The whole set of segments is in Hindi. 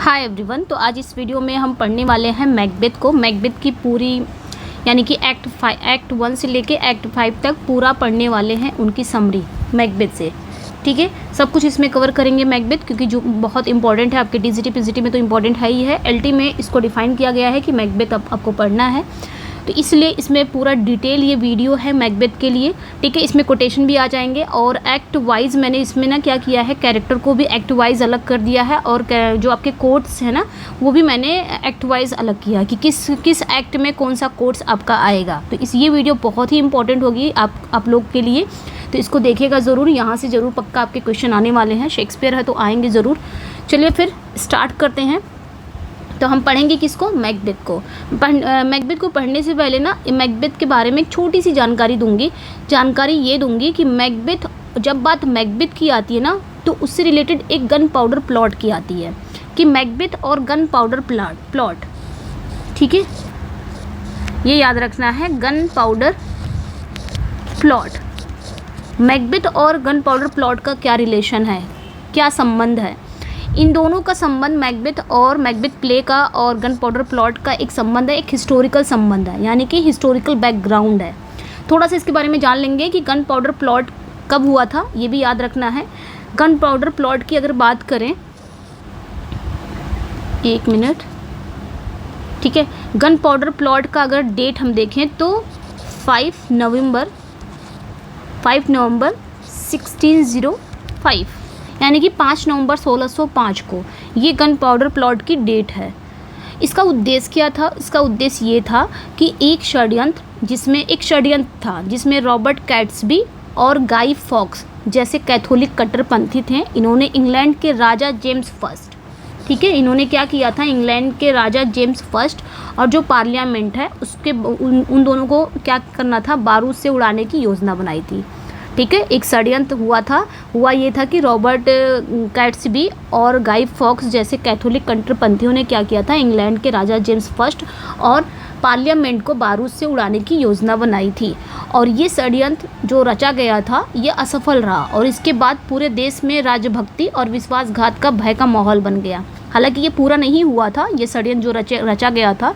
Hi everyone. तो आज इस वीडियो में हम पढ़ने वाले हैं मैकबेथ को। मैकबेथ की पूरी यानी कि एक्ट 1 से लेके एक्ट 5 तक पूरा पढ़ने वाले हैं, उनकी समरी मैकबेथ से। ठीक है, सब कुछ इसमें कवर करेंगे मैकबेथ, क्योंकि जो बहुत इंपॉर्टेंट है आपके टीजीटी पीजीटी में तो इंपॉर्टेंट है ही है। एलटी में इसको डिफाइन किया गया है कि मैकबेथ आपको पढ़ना है, तो इसलिए इसमें पूरा डिटेल ये वीडियो है मैकबेथ के लिए। ठीक है, इसमें कोटेशन भी आ जाएंगे और एक्ट वाइज मैंने इसमें ना क्या किया है, कैरेक्टर को भी एक्ट वाइज अलग कर दिया है और जो आपके कोट्स है ना वो भी मैंने एक्ट वाइज अलग किया कि किस एक्ट में कौन सा कोट्स आपका आएगा। तो ये वीडियो बहुत ही इंपॉर्टेंट होगी आप लोग के लिए, तो इसको देखिएगा ज़रूर। यहाँ से ज़रूर पक्का आपके क्वेश्चन आने वाले हैं, शेक्सपियर है तो आएंगे ज़रूर। चलिए फिर स्टार्ट करते हैं। तो हम पढ़ेंगे किसको, मैकबेथ को। मैकबेथ को पढ़ने से पहले ना मैकबेथ के बारे में एक छोटी सी जानकारी दूंगी। जानकारी ये दूंगी कि मैकबेथ, जब बात मैकबेथ की आती है ना तो उससे रिलेटेड एक गन पाउडर प्लॉट की आती है कि मैकबेथ और गन पाउडर प्लॉट। ठीक है, ये याद रखना है, गन पाउडर प्लॉट। मैकबेथ और गन पाउडर प्लॉट का क्या रिलेशन है, क्या संबंध है? इन दोनों का संबंध मैकबेथ और मैकबेथ प्ले का और गन पाउडर प्लॉट का एक संबंध है, एक हिस्टोरिकल संबंध है, यानी कि हिस्टोरिकल बैकग्राउंड है। थोड़ा सा इसके बारे में जान लेंगे कि गन पाउडर प्लॉट कब हुआ था, ये भी याद रखना है। गन पाउडर प्लॉट की अगर बात करें, एक मिनट, ठीक है, गन पाउडर प्लॉट का अगर डेट हम देखें तो 5 नवंबर 1605 यानी कि 5 नवंबर 1605 को ये गन पाउडर प्लॉट की डेट है। इसका उद्देश्य क्या था? इसका उद्देश्य ये था कि एक षड्यंत्र था जिसमें रॉबर्ट कैट्सबी और गाई फॉक्स जैसे कैथोलिक कट्टरपंथी थे। इन्होंने इंग्लैंड के राजा जेम्स फर्स्ट, ठीक है, इन्होंने क्या किया था, इंग्लैंड के राजा जेम्स फर्स्ट और जो पार्लियामेंट है उसके उन दोनों को क्या करना था, बारूद से उड़ाने की योजना बनाई थी। ठीक है, एक षड्यंत्र हुआ ये था कि रॉबर्ट कैट्सबी और गाई फॉक्स जैसे कैथोलिक कट्टरपंथियों ने क्या किया था, इंग्लैंड के राजा जेम्स फर्स्ट और पार्लियामेंट को बारूद से उड़ाने की योजना बनाई थी। और ये षड्यंत्र जो रचा गया था ये असफल रहा और इसके बाद पूरे देश में राजभक्ति और विश्वासघात का भय का माहौल बन गया। हालांकि ये पूरा नहीं हुआ था, ये षड्यंत्र जो रचा गया था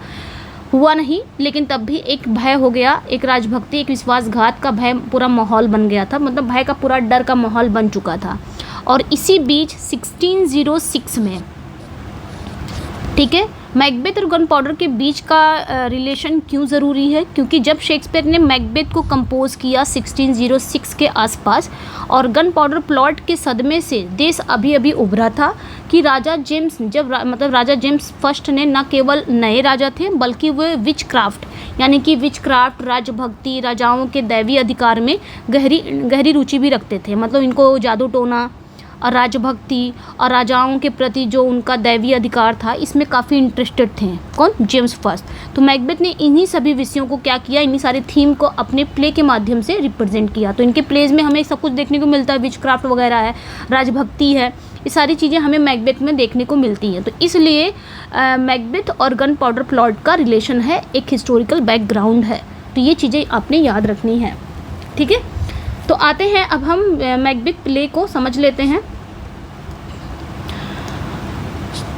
हुआ नहीं, लेकिन तब भी एक भय हो गया, एक राजभक्ति, एक विश्वासघात का भय पूरा माहौल बन गया था, मतलब भय का पूरा डर का माहौल बन चुका था। और इसी बीच 1606 में, ठीक है, मैकबेथ और गन पाउडर के बीच का रिलेशन क्यों ज़रूरी है? क्योंकि जब शेक्सपियर ने मैकबेथ को कंपोज किया 1606 के आसपास और गन पाउडर प्लॉट के सदमे से देश अभी अभी उभरा था कि राजा जेम्स राजा जेम्स फर्स्ट ने न केवल नए राजा थे बल्कि वे विचक्राफ्ट यानी कि विचक्राफ्ट, राजभक्ति, राजाओं के दैवीय अधिकार में गहरी रुचि भी रखते थे। मतलब इनको जादू टोना और राजभक्ति और राजाओं के प्रति जो उनका दैवीय अधिकार था इसमें काफ़ी इंटरेस्टेड थे। कौन? James first. तो मैकबेथ ने इन्हीं सभी विषयों को क्या किया, इन्हीं सारे थीम को अपने प्ले के माध्यम से रिप्रेजेंट किया। तो इनके प्लेज में हमें सब कुछ देखने को मिलता है, विचक्राफ्ट वगैरह है, राजभक्ति है, ये सारी चीज़ें हमें मैकबेथ में देखने को मिलती हैं। तो इसलिए मैकबेथ और गन पाउडर प्लॉट का रिलेशन है, एक हिस्टोरिकल बैकग्राउंड है। तो ये चीज़ें आपने याद रखनी है। ठीक है, तो आते हैं अब हम मैकबेथ प्ले को समझ लेते हैं।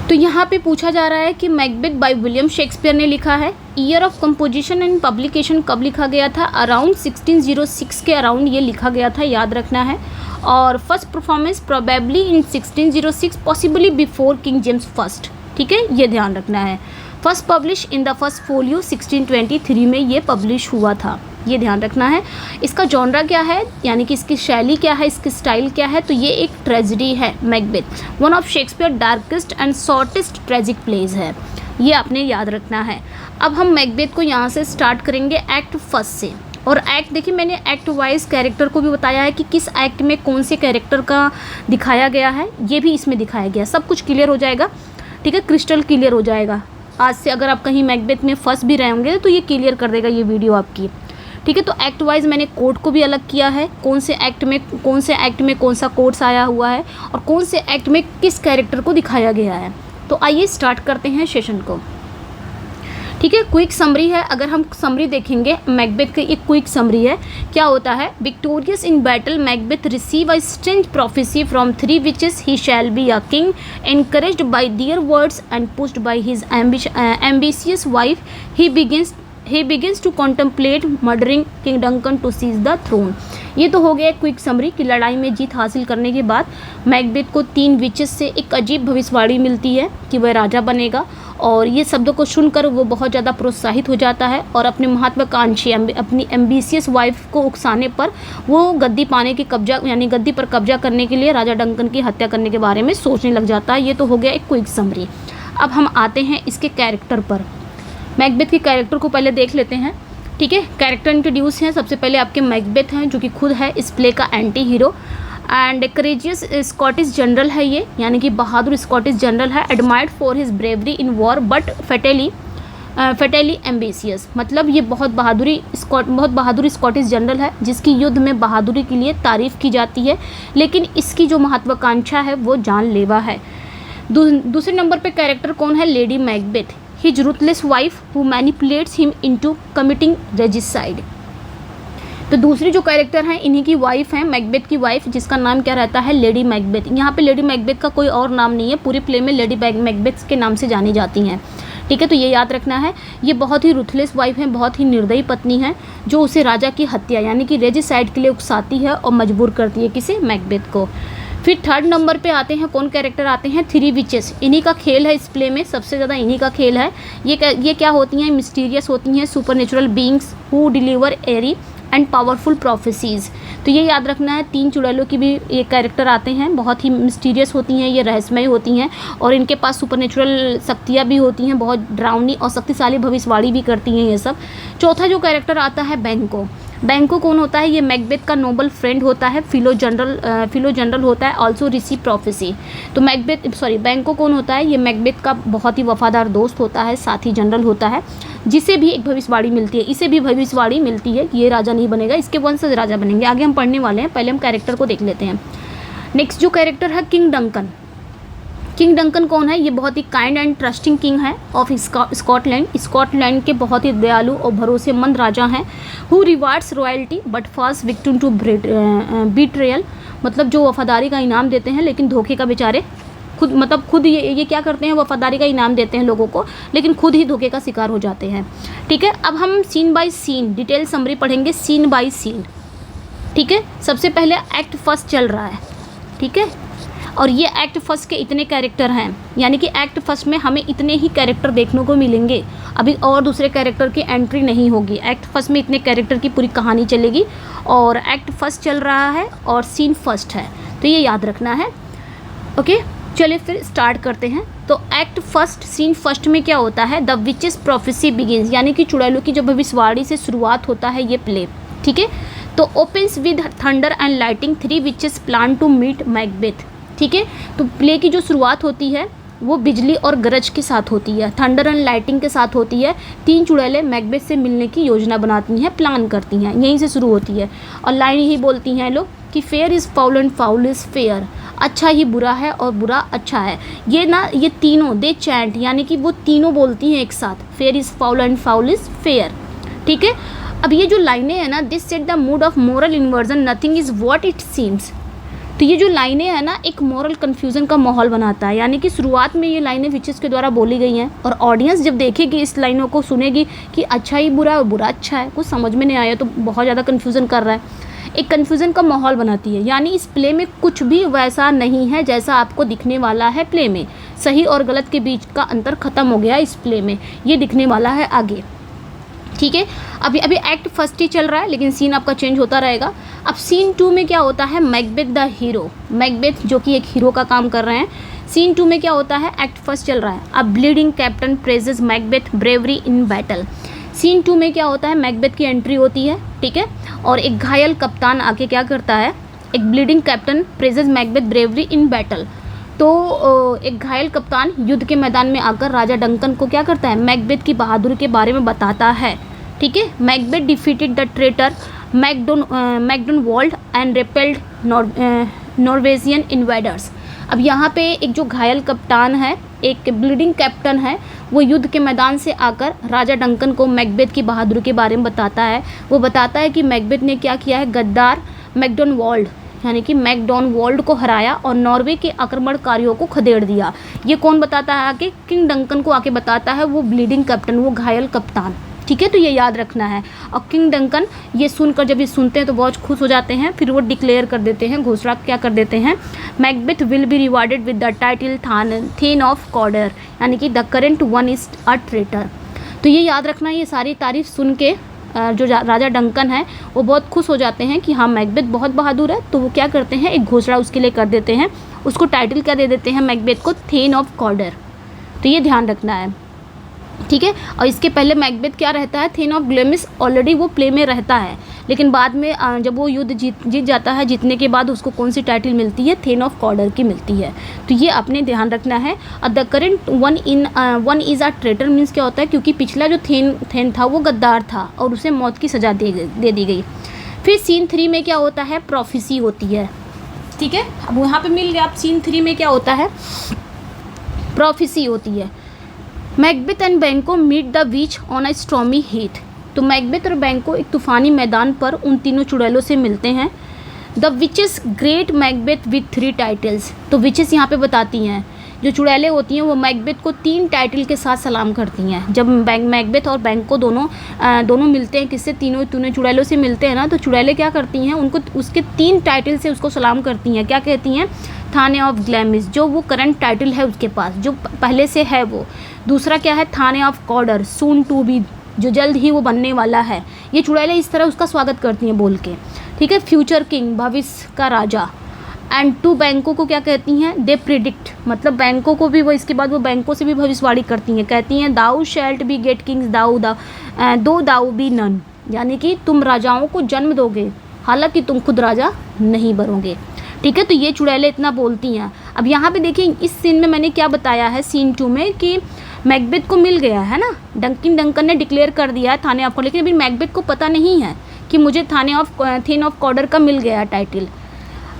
तो यहाँ पे पूछा जा रहा है कि मैकबेथ बाय विलियम शेक्सपियर ने लिखा है। Year of composition and publication कब लिखा गया था? अराउंड 1606 के अराउंड ये लिखा गया था, याद रखना है। और first performance probably in 1606, possibly before king James first. ठीक है, ये ध्यान रखना है। First publish in the first folio 1623 में ये पब्लिश हुआ था, ये ध्यान रखना है। इसका जॉनरा क्या है, यानी कि इसकी शैली क्या है, इसकी स्टाइल क्या है? तो ये एक ट्रेजेडी है। Macbeth one of Shakespeare darkest and shortest tragic plays है, ये आपने याद रखना है। अब हम मैकबेथ को यहाँ से स्टार्ट करेंगे एक्ट फर्स्ट से। और एक्ट देखिए, मैंने एक्ट वाइज कैरेक्टर को भी बताया है कि किस एक्ट में कौन से कैरेक्टर का दिखाया गया है, ये भी इसमें दिखाया गया। सब कुछ क्लियर हो जाएगा, ठीक है, क्रिस्टल क्लियर हो जाएगा आज से। अगर आप कहीं मैकबेथ में फंस भी रहे होंगे तो ये क्लियर कर देगा ये वीडियो आपकी। ठीक है, तो एक्ट वाइज मैंने कोड को भी अलग किया है, कौन से एक्ट में कौन सा कोड्स आया हुआ है और कौन से एक्ट में किस कैरेक्टर को दिखाया गया है। तो आइए स्टार्ट करते हैं सेशन को। ठीक है, क्विक समरी है। अगर हम समरी देखेंगे मैकबेथ की, एक क्विक समरी है। क्या होता है, victorious in battle Macbeth receive a strange prophecy from 3 witches, he shall be a king, encouraged bye their words and pushed by his ambitious wife, he begins to contemplate murdering King Duncan to seize the throne। ये तो हो गया एक क्विक समरी कि लड़ाई में जीत हासिल करने के बाद मैकबेथ को 3 विचेस से एक अजीब भविष्यवाणी मिलती है कि वह राजा बनेगा, और ये शब्दों को सुनकर वो बहुत ज़्यादा प्रोत्साहित हो जाता है और अपने महत्वाकांक्षी अपनी एम्बिशियस वाइफ को उकसाने पर वो गद्दी पाने की कब्जा यानी गद्दी पर कब्जा करने के लिए राजा डंकन की हत्या करने के बारे में सोचने लग जाता है। ये तो हो गया एक क्विक समरी। अब हम आते हैं इसके कैरेक्टर पर। मैकबेथ के कैरेक्टर को पहले देख लेते हैं। ठीक है, कैरेक्टर इंट्रोड्यूस हैं। सबसे पहले आपके मैकबेथ हैं जो कि खुद है इस प्ले का anti hero and courageous Scottish general है ये, यानी कि बहादुर स्कॉटिश जनरल है, admired for his bravery in war but fatally ambitious. मतलब ये बहुत बहादुर स्कॉटिश जनरल है जिसकी युद्ध में बहादुरी के लिए तारीफ़ की जाती है, लेकिन इसकी जो महत्वाकांक्षा है वो जानलेवा है। दूसरे नंबर पे कैरेक्टर कौन है, lady Macbeth, his ruthless wife who manipulates him into committing regicide. तो दूसरी जो कैरेक्टर हैं इन्हीं की वाइफ हैं, मैकबेथ की वाइफ, जिसका नाम क्या रहता है, लेडी मैकबेथ। यहाँ पे लेडी मैकबेथ का कोई और नाम नहीं है, पूरे प्ले में लेडी मैकबेथ के नाम से जानी जाती हैं। ठीक है, तो ये याद रखना है। ये बहुत ही रूथलेस वाइफ हैं, बहुत ही निर्दयी पत्नी हैं जो उसे राजा की हत्या यानी कि रेजिसाइड के लिए उकसाती है और मजबूर करती है किसे, मैकबेथ को। फिर थर्ड नंबर पे आते हैं, कौन कैरेक्टर आते हैं, 3 विचेस। इन्हीं का खेल है इस प्ले में, सबसे ज़्यादा इन्हीं का खेल है। ये क्या होती हैं, मिस्टीरियस होती हैं, supernatural beings who deliver eerie and powerful prophecies. तो ये याद रखना है। 3 चुड़ैलों की भी ये कैरेक्टर आते हैं, बहुत ही मिस्टीरियस होती हैं, ये रहस्यमय होती हैं और इनके पास सुपरनेचुरल शक्तियाँ भी होती हैं, बहुत डरावनी और शक्तिशाली भविष्यवाणी भी करती हैं ये सब। चौथा जो कैरेक्टर आता है, बैंको। बैंको कौन होता है, ये मैकबेथ का नोबल फ्रेंड होता है, फिलो जनरल होता है, ऑल्सो रिसीव प्रोफेसी। तो बैंको कौन होता है, ये मैकबेथ का बहुत ही वफादार दोस्त होता है, साथी जनरल होता है, जिसे भी एक भविष्यवाणी मिलती है, इसे भी भविष्यवाणी मिलती है कि ये राजा नहीं बनेगा, इसके वंशज राजा बनेंगे। आगे हम पढ़ने वाले हैं, पहले हम कैरेक्टर को देख लेते हैं। नेक्स्ट जो कैरेक्टर है, किंग डंकन। किंग डंकन कौन है, ये बहुत ही काइंड एंड ट्रस्टिंग किंग है ऑफ स्कॉटलैंड के बहुत ही दयालु और भरोसेमंद राजा हैं, who rewards royalty but falls victim to betrayal. मतलब जो वफादारी का इनाम देते हैं लेकिन धोखे का बेचारे खुद ये क्या करते हैं, वफादारी का इनाम देते हैं लोगों को लेकिन खुद ही धोखे का शिकार हो जाते हैं। ठीक है, अब हम scene by scene detail summary पढ़ेंगे, सीन बाय सीन। ठीक है, सबसे पहले एक्ट फर्स्ट चल रहा है। ठीक है, और ये एक्ट फर्स्ट के इतने कैरेक्टर हैं, यानी कि एक्ट फर्स्ट में हमें इतने ही कैरेक्टर देखने को मिलेंगे, अभी और दूसरे कैरेक्टर की एंट्री नहीं होगी। एक्ट फर्स्ट में इतने कैरेक्टर की पूरी कहानी चलेगी और एक्ट फर्स्ट चल रहा है और सीन फर्स्ट है, तो ये याद रखना है। ओके, चलिए फिर स्टार्ट करते हैं। तो एक्ट फर्स्ट सीन फर्स्ट में क्या होता है, द विचेस प्रोफेसी बिगिंस, यानी कि चुड़ैलों की जो भविष्यवाणी से शुरुआत होता है ये प्ले। ठीक है, तो opens with thunder and lighting, 3 witches plan to meet Macbeth. ठीक है, तो प्ले की जो शुरुआत होती है वो बिजली और गरज के साथ होती है, थंडर एंड लाइटिंग के साथ होती है। 3 चुड़ैलें मैकबेथ से मिलने की योजना बनाती हैं, प्लान करती हैं, यहीं से शुरू होती है और लाइन यही बोलती हैं लोग कि fair is foul and foul is fair, अच्छा ही बुरा है और बुरा अच्छा है। ये तीनों दे चैंट, यानी कि वो तीनों बोलती हैं एक साथ, fair is foul and foul is fair. ठीक है, अब ये जो लाइनें हैं ना, this set the mood off moral inversion, nothing is what it seems. तो ये जो लाइनें हैं ना, एक मॉरल कन्फ्यूज़न का माहौल बनाता है, यानी कि शुरुआत में ये लाइनें विचेस के द्वारा बोली गई हैं और ऑडियंस जब देखेगी इस लाइनों को, सुनेगी कि अच्छा ही बुरा है और बुरा अच्छा है, कुछ समझ में नहीं आया तो बहुत ज़्यादा कन्फ्यूज़न कर रहा है, एक कन्फ्यूज़न का माहौल बनाती है। यानी इस प्ले में कुछ भी वैसा नहीं है जैसा आपको दिखने वाला है प्ले में, सही और गलत के बीच का अंतर ख़त्म हो गया इस प्ले में, ये दिखने वाला है आगे। ठीक है, अभी एक्ट फर्स्ट ही चल रहा है लेकिन सीन आपका चेंज होता रहेगा। अब सीन 2 में क्या होता है, मैकबेथ द हीरो, मैकबेथ जो कि एक हीरो का काम कर रहे हैं। सीन 2 में क्या होता है, एक्ट फर्स्ट चल रहा है। अब bleeding captain praises Macbeth bravery in battle. Scene 2 में क्या होता है, मैकबेथ की एंट्री होती है। ठीक है, और एक घायल कप्तान आके क्या करता है, एक bleeding captain praises Macbeth bravery in battle. तो एक घायल कप्तान युद्ध के मैदान में आकर राजा डंकन को क्या करता है, मैकबेथ की बहादुरी के बारे में बताता है। ठीक है, Macbeth defeated the traitor Macdonwald and repelled Norwegian invaders. अब यहाँ पे एक जो घायल कप्तान है एक ब्लीडिंग कैप्टन है, वो युद्ध के मैदान से आकर राजा डंकन को मैकबेथ की बहादुरी के बारे में बताता है। वो बताता है कि मैकबेथ ने क्या किया है, गद्दार मैकडॉनवाल्ड यानी कि मैकडॉनवाल्ड को हराया और नॉर्वे के आक्रमणकारियों को खदेड़ दिया। ये कौन बताता है आके, किंग डंकन को आके बताता है वो ब्लीडिंग कैप्टन, वो घायल कप्तान। ठीक है, तो ये याद रखना है। और किंग डंकन ये सुनकर, जब ये सुनते हैं तो बहुत खुश हो जाते हैं। फिर वो डिक्लेयर कर देते हैं, घोषणा क्या कर देते हैं, Macbeth will be rewarded with the title thane of Cawdor, यानी कि the current one is a traitor. तो ये याद रखना, ये सारी तारीफ सुन के जो राजा डंकन है वो बहुत खुश हो जाते हैं कि हाँ मैकबेथ बहुत बहादुर है। तो वो क्या करते हैं, एक घोषणा उसके लिए कर देते हैं, उसको टाइटल क्या दे देते हैं मैकबेथ को, थेन ऑफ कॉर्डर। तो ये ध्यान रखना है, ठीक है। और इसके पहले मैकबेथ क्या रहता है, थेन ऑफ ग्लेमिस ऑलरेडी वो प्ले में रहता है, लेकिन बाद में जब वो युद्ध जीत जाता है, जीतने के बाद उसको कौन सी टाइटल मिलती है, थेन ऑफ कॉर्डर की मिलती है। तो ये अपने ध्यान रखना है। और the current one is a traitor means क्या होता है, क्योंकि पिछला जो थेन था वो गद्दार था और उसे मौत की सज़ा दे दी गई। फिर सीन 3 में क्या होता है, प्रोफेसी होती है। ठीक है, अब यहाँ पे मिल गया। अब सीन 3 में क्या होता है, प्रोफेसी होती है। Macbeth and Banquo meet the witch on a stormy heath. तो मैकबेथ और बैंको एक तूफानी मैदान पर उन तीनों चुड़ैलों से मिलते हैं। The witches great Macbeth with 3 titles. तो विचेस यहाँ पे बताती हैं, जो चुड़ैलें होती हैं वो मैकबेथ को 3 टाइटल के साथ सलाम करती हैं। जब मैकबेथ और बैंको दोनों मिलते हैं, किससे, तीनों चुड़ैलों से मिलते हैं ना, तो चुड़ैलें क्या करती हैं, उनको उसके 3 टाइटल से उसको सलाम करती हैं। क्या कहती हैं, थाने ऑफ ग्लैमिस, जो वो करंट टाइटल है उसके पास, जो पहले से है वो। दूसरा क्या है, थाने ऑफ कॉर्डर, सून टू बी, जो जल्द ही वो बनने वाला है। ये चुड़ैलें इस तरह उसका स्वागत करती हैं बोल के। ठीक है, फ्यूचर किंग, भविष्य का राजा। एंड टू बैंको को क्या कहती हैं, दे प्रिडिक्ट, मतलब बैंको को भी वो, इसके बाद वो बैंको से भी भविष्यवाणी करती हैं। कहती हैं दाऊ शैल्ट बी गेट किंग्स दो दाऊ बी नन, यानी कि तुम राजाओं को जन्म दोगे, हालांकि तुम खुद राजा नहीं बनोगे। ठीक है, तो ये चुड़ैलें इतना बोलती हैं। अब यहाँ पे देखिए, इस सीन में मैंने क्या बताया है, सीन 2 में, कि मैकबेथ को मिल गया है ना, डंकन ने डिक्लेयर कर दिया है थाने ऑफ, लेकिन अभी मैकबेथ को पता नहीं है कि मुझे थेन ऑफ कॉर्डर का मिल गया टाइटल।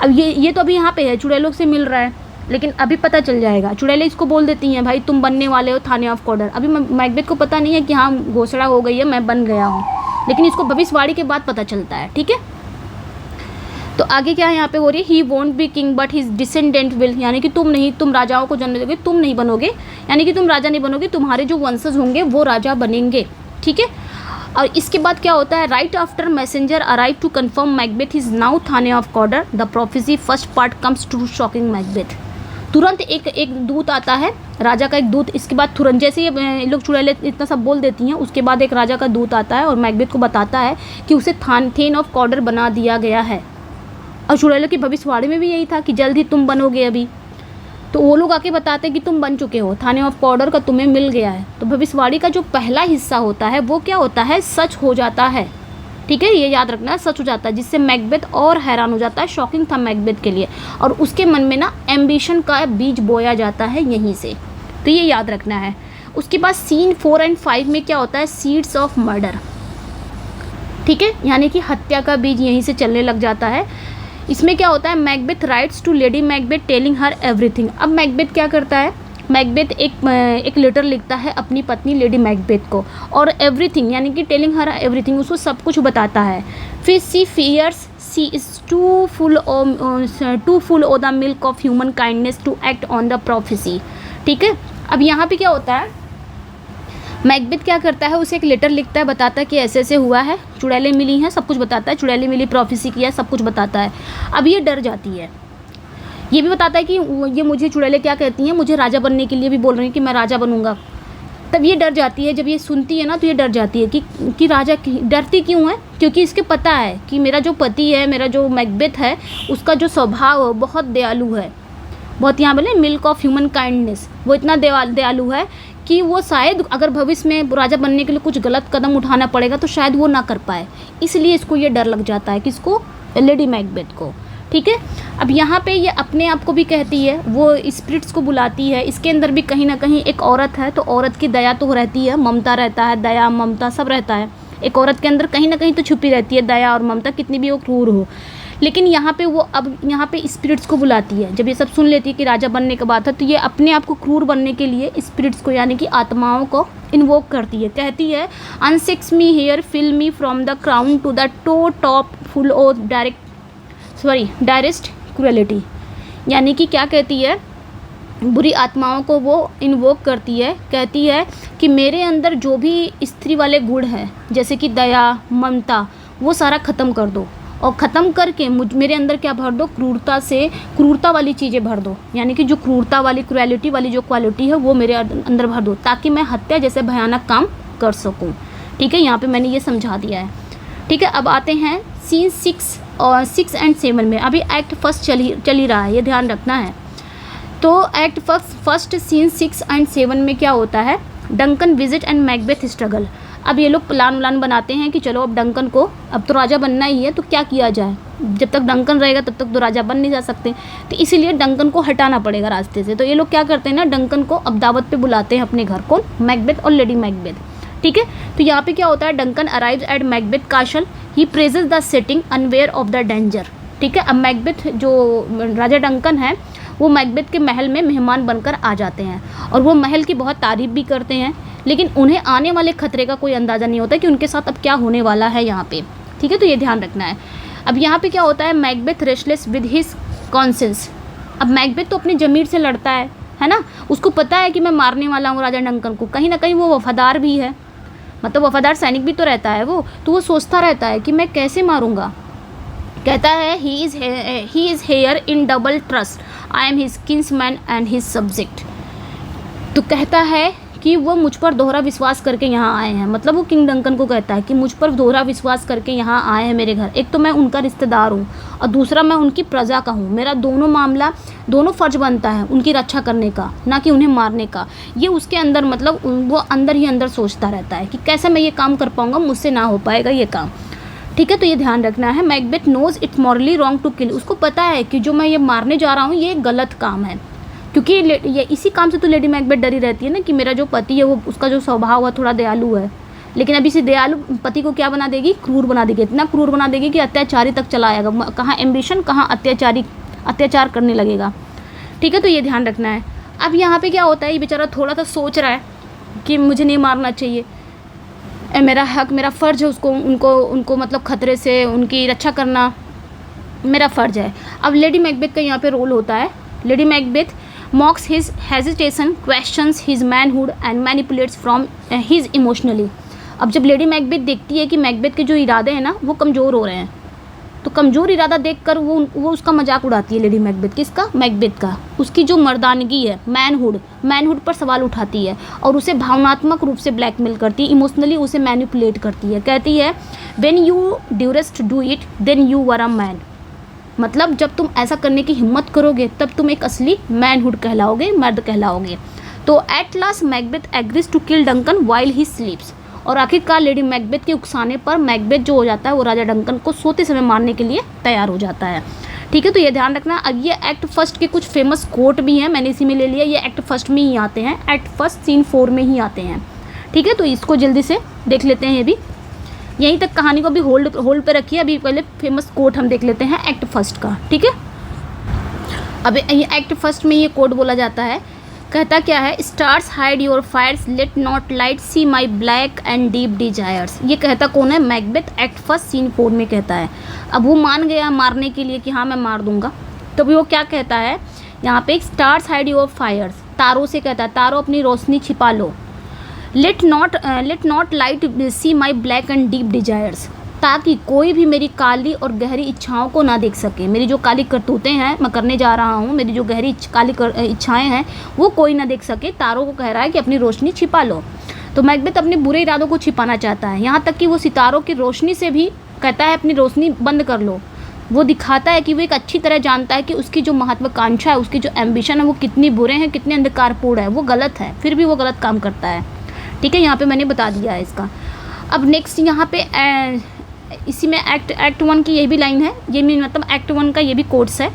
अब ये तो अभी यहाँ पे है, चुड़ैलों से मिल रहा है, लेकिन अभी पता चल जाएगा। चुड़ैलें इसको बोल देती हैं, भाई तुम बनने वाले हो थाने ऑफ कॉर्डर। अभी मैकबेथ को पता नहीं है कि हाँ घोषणा हो गई है, मैं बन गया हूँ, लेकिन इसको भविष्यवाणी के बाद पता चलता है। ठीक है, तो आगे क्या है यहाँ पे हो रही है, he won't be king but his descendant will, यानी कि तुम राजाओं को जन्म दोगे, तुम नहीं बनोगे, यानी कि तुम राजा नहीं बनोगे, तुम्हारे जो वंशज होंगे वो राजा बनेंगे। ठीक है, और इसके बाद क्या होता है, right after messenger arrive to confirm Macbeth is now thane of Cawdor, the prophecy first part comes to shocking Macbeth. तुरंत एक दूत आता है, राजा का एक दूत। इसके बाद तुरंत जैसे ये लोग चुड़ैलें इतना सब बोल देती हैं, उसके बाद एक राजा का दूत आता है और मैकबेथ को बताता है कि उसे थेन ऑफ कॉर्डर बना दिया गया है। और चुड़ैलों की भविष्यवाणी में भी यही था कि जल्द ही तुम बनोगे अभी। तो वो लोग आके बताते हैं कि तुम बन चुके हो, थाने ऑफ कॉर्डर का तुम्हें मिल गया है। तो भविष्यवाणी का जो पहला हिस्सा होता है वो क्या होता है, सच हो जाता है। ठीक है, ये याद रखना, सच हो जाता है, जिससे मैकबेथ और हैरान हो जाता है। शॉकिंग था मैकबेथ के लिए, और उसके मन में ना एम्बिशन का बीज बोया जाता है यहीं से। तो ये याद रखना है। उसके बाद सीन 4 और 5 में क्या होता है, सीड्स ऑफ मर्डर। ठीक है, यानी कि हत्या का बीज यहीं से चलने लग जाता है। इसमें क्या होता है, Macbeth writes to lady Macbeth telling her everything. अब मैकबेथ क्या करता है, मैकबेथ एक लेटर लिखता है अपनी पत्नी लेडी मैकबेथ को, और एवरीथिंग यानी कि टेलिंग हर एवरीथिंग, उसको सब कुछ बताता है। फिर she fierce she is too full of the milk of human kindness to act on the prophecy. ठीक है, अब यहाँ पे क्या होता है, मैकबेथ क्या करता है, उसे एक लेटर लिखता है, बताता है कि ऐसे ऐसे हुआ है, चुड़ैलें मिली हैं, सब कुछ बताता है, चुड़ैलें मिली, प्रोफेसी किया, सब कुछ बताता है। अब ये डर जाती है, ये भी बताता है कि ये मुझे चुड़ैलें क्या कहती हैं, मुझे राजा बनने के लिए भी बोल रही हैं कि मैं राजा बनूंगा। तब ये डर जाती है, जब ये सुनती है ना तो ये डर जाती है कि राजा डरती क्यों है, क्योंकि इसके पता है कि मेरा जो पति है, मेरा जो मैकबेथ है, उसका जो स्वभाव बहुत दयालु है, बहुत, यहाँ बोले मिल्क ऑफ ह्यूमन काइंडनेस, वो इतना दयालु है कि वो शायद अगर भविष्य में राजा बनने के लिए कुछ गलत कदम उठाना पड़ेगा तो शायद वो ना कर पाए, इसलिए इसको ये डर लग जाता है, किसको, लेडी मैकबेथ को। ठीक है, अब यहाँ पे ये अपने आप को भी कहती है, वो स्पिरिट्स को बुलाती है, इसके अंदर भी कहीं ना कहीं एक औरत है, तो औरत की दया तो रहती है, ममता रहता है, दया ममता सब रहता है, एक औरत के अंदर कहीं ना कहीं तो छुपी रहती है दया और ममता, कितनी भी वो क्रूर हो। लेकिन यहाँ पे वो अब यहाँ पे स्पिरिट्स को बुलाती है। जब ये सब सुन लेती है कि राजा बनने का बात है, तो ये अपने आप को क्रूर बनने के लिए स्पिरिट्स को यानी कि आत्माओं को इन्वोक करती है। कहती है unsex me here, fill me from the crown to the toe top, full of direst cruelty. यानी कि क्या कहती है, बुरी आत्माओं को वो इन्वोक करती है। कहती है कि मेरे अंदर जो भी स्त्री वाले गुण हैं, जैसे कि दया, ममता, वो सारा ख़त्म कर दो, और ख़त्म करके मेरे अंदर क्या भर दो, क्रूरता वाली चीज़ें भर दो। यानी कि जो क्रूरता वाली, क्रुएलिटी वाली जो क्वालिटी है वो मेरे अंदर भर दो, ताकि मैं हत्या जैसे भयानक काम कर सकूं। ठीक है, यहाँ पे मैंने ये समझा दिया है। ठीक है, अब आते हैं सीन 6 और 6 एंड 7 में। अभी एक्ट फर्स्ट चल ही रहा है, ये ध्यान रखना है। तो एक्ट फर्स्ट सीन 6 एंड 7 में क्या होता है, Duncan visit and Macbeth struggle. अब ये लोग प्लान बनाते हैं कि चलो अब डंकन को, अब तो राजा बनना ही है, तो क्या किया जाए। जब तक डंकन रहेगा तब तक तो राजा बन नहीं जा सकते, तो इसीलिए डंकन को हटाना पड़ेगा रास्ते से। तो ये लोग क्या करते हैं ना, डंकन को अब दावत पे बुलाते हैं अपने घर को, मैकबेथ और लेडी मैकबेथ। ठीक है, तो यहाँ पे क्या होता है, Duncan arrives at Macbeth castle, he praises the setting unaware of the danger. ठीक है, अब मैकबेथ जो राजा डंकन है वो मैकबेथ के महल में मेहमान बनकर आ जाते हैं, और वो महल की बहुत तारीफ भी करते हैं, लेकिन उन्हें आने वाले खतरे का कोई अंदाज़ा नहीं होता कि उनके साथ अब क्या होने वाला है यहाँ पे। ठीक है, तो ये ध्यान रखना है। अब यहाँ पे क्या होता है, Macbeth restless with his conscience. अब मैकबेथ तो अपनी ज़मीर से लड़ता है ना, उसको पता है कि मैं मारने वाला हूँ राजा डंकन को। कहीं ना कहीं वो वफादार भी है, मतलब वफादार सैनिक भी तो रहता है वो, तो वो सोचता रहता है कि मैं कैसे मारूंगा। कहता है he is here in double trust, I am his kinsman and his subject. तो कहता है कि वो मुझ पर दोहरा विश्वास करके यहाँ आए हैं, मतलब वो किंग डंकन को कहता है कि मुझ पर दोहरा विश्वास करके यहाँ आए हैं मेरे घर। एक तो मैं उनका रिश्तेदार हूँ, और दूसरा मैं उनकी प्रजा का हूँ। मेरा दोनों फ़र्ज बनता है उनकी रक्षा करने का, ना कि उन्हें मारने का। ये उसके अंदर, मतलब वो अंदर ही अंदर सोचता रहता है कि कैसे मैं ये काम कर पाऊँगा, मुझसे ना हो पाएगा ये काम। ठीक है, तो ये ध्यान रखना है। Macbeth knows it's morally wrong to kill. उसको पता है कि जो मैं ये मारने जा रहा हूँ ये गलत काम है, क्योंकि ये इसी काम से तो लेडी मैकबेथ डरी रहती है ना, कि मेरा जो पति है वो, उसका जो स्वभाव है थोड़ा दयालु है, लेकिन अभी से दयालु पति को क्या बना देगी, क्रूर बना देगी। इतना क्रूर बना देगी कि अत्याचारी तक चला आएगा, कहाँ एम्बिशन, कहाँ अत्याचार करने लगेगा। ठीक है, तो ये ध्यान रखना है। अब यहाँ पे क्या होता है, ये बेचारा थोड़ा सा सोच रहा है कि मुझे नहीं मारना चाहिए, मेरा हक, मेरा फ़र्ज़ है उनको मतलब ख़तरे से उनकी रक्षा करना मेरा फ़र्ज़ है। अब लेडी मैकबेथ का यहाँ पे रोल होता है। Lady Macbeth mocks his hesitation, questions his manhood and manipulates from his emotionally। अब जब लेडी मैकबेथ देखती है कि मैकबेथ के जो इरादे हैं ना वो कमज़ोर हो रहे हैं, तो कमज़ोर इरादा देखकर वो उसका मजाक उड़ाती है लेडी मैकबेथ। किसका? मैकबेथ का। उसकी जो मर्दानगी है, मैनहुड पर सवाल उठाती है, और उसे भावनात्मक रूप से ब्लैकमेल करती है, इमोशनली उसे मैनिपुलेट करती है। कहती है when you durst do it then you were a man. मतलब जब तुम ऐसा करने की हिम्मत करोगे तब तुम एक असली मैनहुड कहलाओगे, मर्द कहलाओगे। तो at last Macbeth agrees to kill Duncan while he sleeps. और आखिरकार लेडी मैकबेथ के उकसाने पर मैकबेथ जो हो जाता है वो राजा डंकन को सोते समय मारने के लिए तैयार हो जाता है। ठीक है, तो ये ध्यान रखना। अब ये एक्ट फर्स्ट के कुछ फेमस कोट भी हैं, मैंने इसी में ले लिया। ये एक्ट फर्स्ट में ही आते हैं, एक्ट फर्स्ट सीन 4 में ही आते हैं। ठीक है, तो इसको जल्दी से देख लेते हैं। ये भी यहीं तक कहानी को भी होल्ड पे रखिए। अभी पहले फेमस कोट हम देख लेते हैं एक्ट फर्स्ट का। ठीक है, अब ये एक्ट फर्स्ट में ये कोट बोला जाता है। कहता क्या है, stars hide your fires, let not light see my black and deep desires. ये कहता कौन है? मैकबेथ एक्ट फर्स्ट सीन 4 में कहता है। अब वो मान गया मारने के लिए कि हाँ मैं मार दूंगा, तो भी वो क्या कहता है यहाँ पे, स्टार्स हाइड योर फायर्स, तारों से कहता है तारों अपनी रोशनी छिपा लो। Let not light see my black and deep desires, ताकि कोई भी मेरी काली और गहरी इच्छाओं को ना देख सके। मेरी जो काली करतूतें हैं मैं करने जा रहा हूँ, मेरी जो गहरी काली इच्छाएं हैं वो कोई ना देख सके। तारों को कह रहा है कि अपनी रोशनी छिपा लो। तो मैकबेथ अपने बुरे इरादों को छिपाना चाहता है, यहाँ तक कि वो सितारों की रोशनी से भी कहता है अपनी रोशनी बंद कर लो। वो दिखाता है कि वो एक अच्छी तरह जानता है कि उसकी जो महत्वाकांक्षा है, उसकी जो एम्बिशन है वो कितनी बुरे हैं, कितने अंधकारपूर्ण है, वो गलत है, फिर भी वो गलत काम करता है। ठीक है, यहाँ पे मैंने बता दिया है इसका। अब नेक्स्ट यहाँ पे इसी में एक्ट 1 की ये भी लाइन है, ये मतलब एक्ट 1 का ये भी कोट्स है।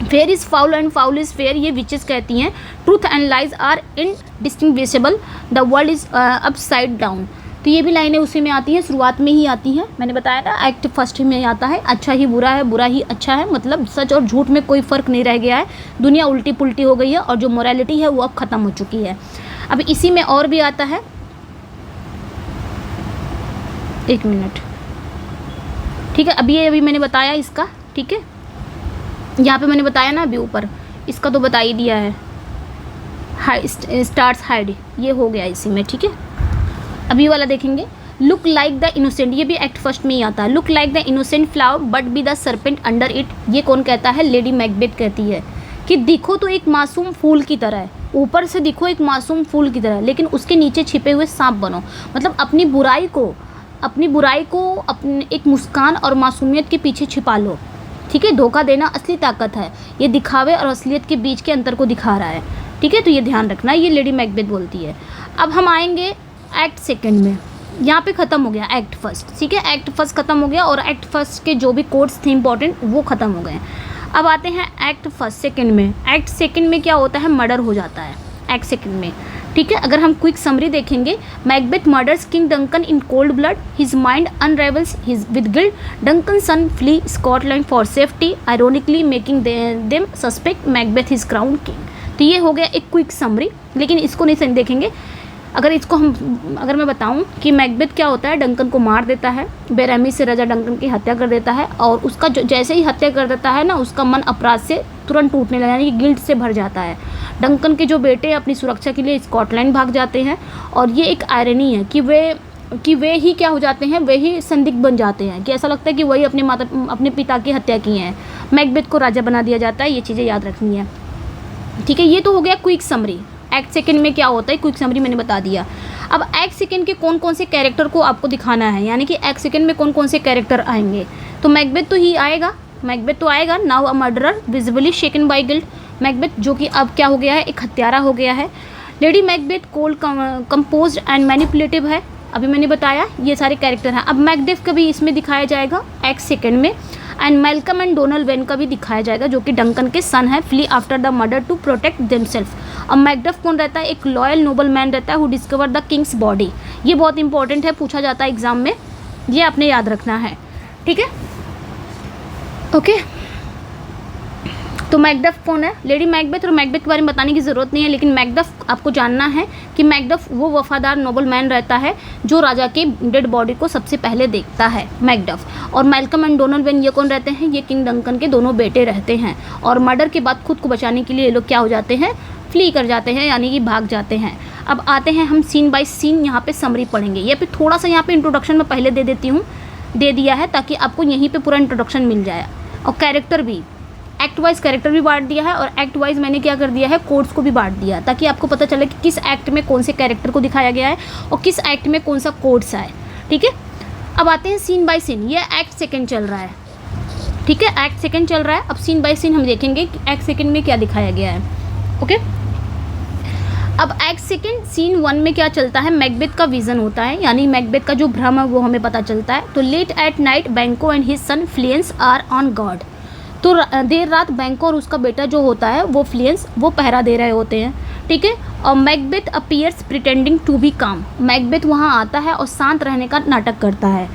Fair is foul and foul is fair, ये विचेस कहती हैं। Truth and lies are indistinguishable, the world is upside down. तो ये भी लाइनें उसी में आती हैं, शुरुआत में ही आती हैं। मैंने बताया ना एक्ट फर्स्ट में आता है, अच्छा ही बुरा है, बुरा ही अच्छा है, मतलब सच और झूठ में कोई फ़र्क नहीं रह गया है, दुनिया उल्टी पुल्टी हो गई है और जो मोरालिटी है वो अब ख़त्म हो चुकी है। अब इसी में और भी आता है, एक मिनट, ठीक है, अभी मैंने बताया इसका, ठीक है, यहाँ पे मैंने बताया ना अभी ऊपर, इसका तो बता ही दिया है, स्टार्स हाइड, ये हो गया इसी में, ठीक है। अभी वाला देखेंगे, लुक लाइक द इनोसेंट, ये भी एक्ट फर्स्ट में ही आता है। Look like the innocent flower but be the serpent under it, ये कौन कहता है? लेडी मैकबेथ कहती है कि दिखो तो एक मासूम फूल की तरह है, ऊपर से दिखो एक मासूम फूल की तरह, लेकिन उसके नीचे छिपे हुए सांप बनो। मतलब अपनी बुराई को अपने एक मुस्कान और मासूमियत के पीछे छिपा लो, ठीक है। धोखा देना असली ताकत है, ये दिखावे और असलियत के बीच के अंतर को दिखा रहा है, ठीक है। तो ये ध्यान रखना, ये लेडी मैकबेथ बोलती है। अब हम आएंगे एक्ट सेकंड में, यहाँ पे ख़त्म हो गया एक्ट फर्स्ट, ठीक है। एक्ट फर्स्ट ख़त्म हो गया और एक्ट फर्स्ट के जो भी कोड्स थे इंपॉर्टेंट वो ख़त्म हो गए। अब आते हैं एक्ट फर्स्ट सेकंड में। एक्ट सेकंड में क्या होता है? मर्डर हो जाता है एक्ट सेकंड में, ठीक है। अगर हम क्विक समरी देखेंगे, Macbeth murders King Duncan in cold blood, his mind unravels his with guilt, Duncan son flee Scotland for safety, ironically making them suspect Macbeth his crown king. तो ये हो गया एक क्विक समरी, लेकिन इसको नहीं देखेंगे। अगर मैं बताऊं कि मैकबेथ क्या होता है, डंकन को मार देता है, बेरहमी से राजा डंकन की हत्या कर देता है, और उसका जैसे ही हत्या कर देता है ना, उसका मन अपराध से तुरंत टूटने लगा, यानी कि गिल्ट से भर जाता है। डंकन के जो बेटे अपनी सुरक्षा के लिए स्कॉटलैंड भाग जाते हैं, और ये एक आयरनी है कि वे ही क्या हो जाते हैं, वे ही संदिग्ध बन जाते हैं, कि ऐसा लगता है कि वही अपने पिता की हत्या की हैं। मैकबेथ को राजा बना दिया जाता है, ये चीज़ें याद रखनी है, ठीक है। ये तो हो गया क्विक समरी। एक्ट सेकंड में क्या होता है, क्विक समरी मैंने बता दिया। अब एक्ट सेकंड के कौन कौन से कैरेक्टर को आपको दिखाना है, यानी कि एक्ट सेकंड में कौन कौन से कैरेक्टर आएंगे। तो मैकबेथ तो ही आएगा, मैकबेथ तो आएगा। Now a murderer visibly shaken by guilt, Macbeth जो कि अब क्या हो गया है, एक हत्यारा हो गया है। Lady Macbeth cold composed and manipulative है, अभी मैंने बताया ये सारे कैरेक्टर हैं। अब मैकडेफ का भी इसमें दिखाया जाएगा एक्ट सेकंड में, and Malcolm and Donald when का भी दिखाया जाएगा, जो कि डंकन के सन है, flee after the murder to protect themselves. अब मैकडेफ कौन रहता है? एक लॉयल नोबल मैन रहता है, who discover the Kings body. ये बहुत इंपॉर्टेंट है, पूछा जाता है एग्जाम में, ये आपने याद रखना है, ठीक है, ओके। तो मैकडेफ कौन है? Lady Macbeth. और मैकबेथ के बारे में बताने की ज़रूरत नहीं है, लेकिन मैकडेफ आपको जानना है कि मैकडेफ वो वफादार नोबल मैन रहता है जो राजा के डेड बॉडी को सबसे पहले देखता है, मैकडेफ। और मैल्कम एंड डोनाल्ड वेन ये कौन रहते हैं? ये किंग डंकन के दोनों बेटे रहते हैं, और मर्डर के बाद खुद को बचाने के लिए ये लोग क्या हो जाते हैं, फ्ली कर जाते हैं, यानी कि भाग जाते हैं। अब आते हैं हम सीन बाय सीन, यहाँ पे समरी पढ़ेंगे। ये पे थोड़ा सा यहाँ पे इंट्रोडक्शन में पहले दे दिया है, ताकि आपको यहीं पे पूरा इंट्रोडक्शन मिल जाए। और कैरेक्टर भी, एक्ट वाइज कैरेक्टर भी बांट दिया है, और एक्ट वाइज मैंने क्या कर दिया है, कोड्स को भी बांट दिया, ताकि आपको पता चले कि किस एक्ट में कौन से कैरेक्टर को दिखाया गया है और किस एक्ट में कौन सा कोड्स है, ठीक है। अब आते हैं सीन बाय सीन। ये एक्ट सेकंड चल रहा है, ठीक है, एक्ट सेकंड चल रहा है। अब सीन बाय सीन हम देखेंगे कि एक्ट सेकंड में क्या दिखाया गया है, ओके। अब एक्ट सेकंड सीन 1 में क्या चलता है, मैकबेथ का विजन होता है, यानी मैकबेथ का जो भ्रम है वो हमें पता चलता है। तो late at night Banquo and his son Fleance are on guard. तो देर रात बैंको और उसका बेटा जो होता है वो फ्लियंस, वो पहरा दे रहे होते हैं, ठीक है। और Macbeth appears pretending to be calm. Macbeth वहाँ आता है और शांत रहने का नाटक करता है।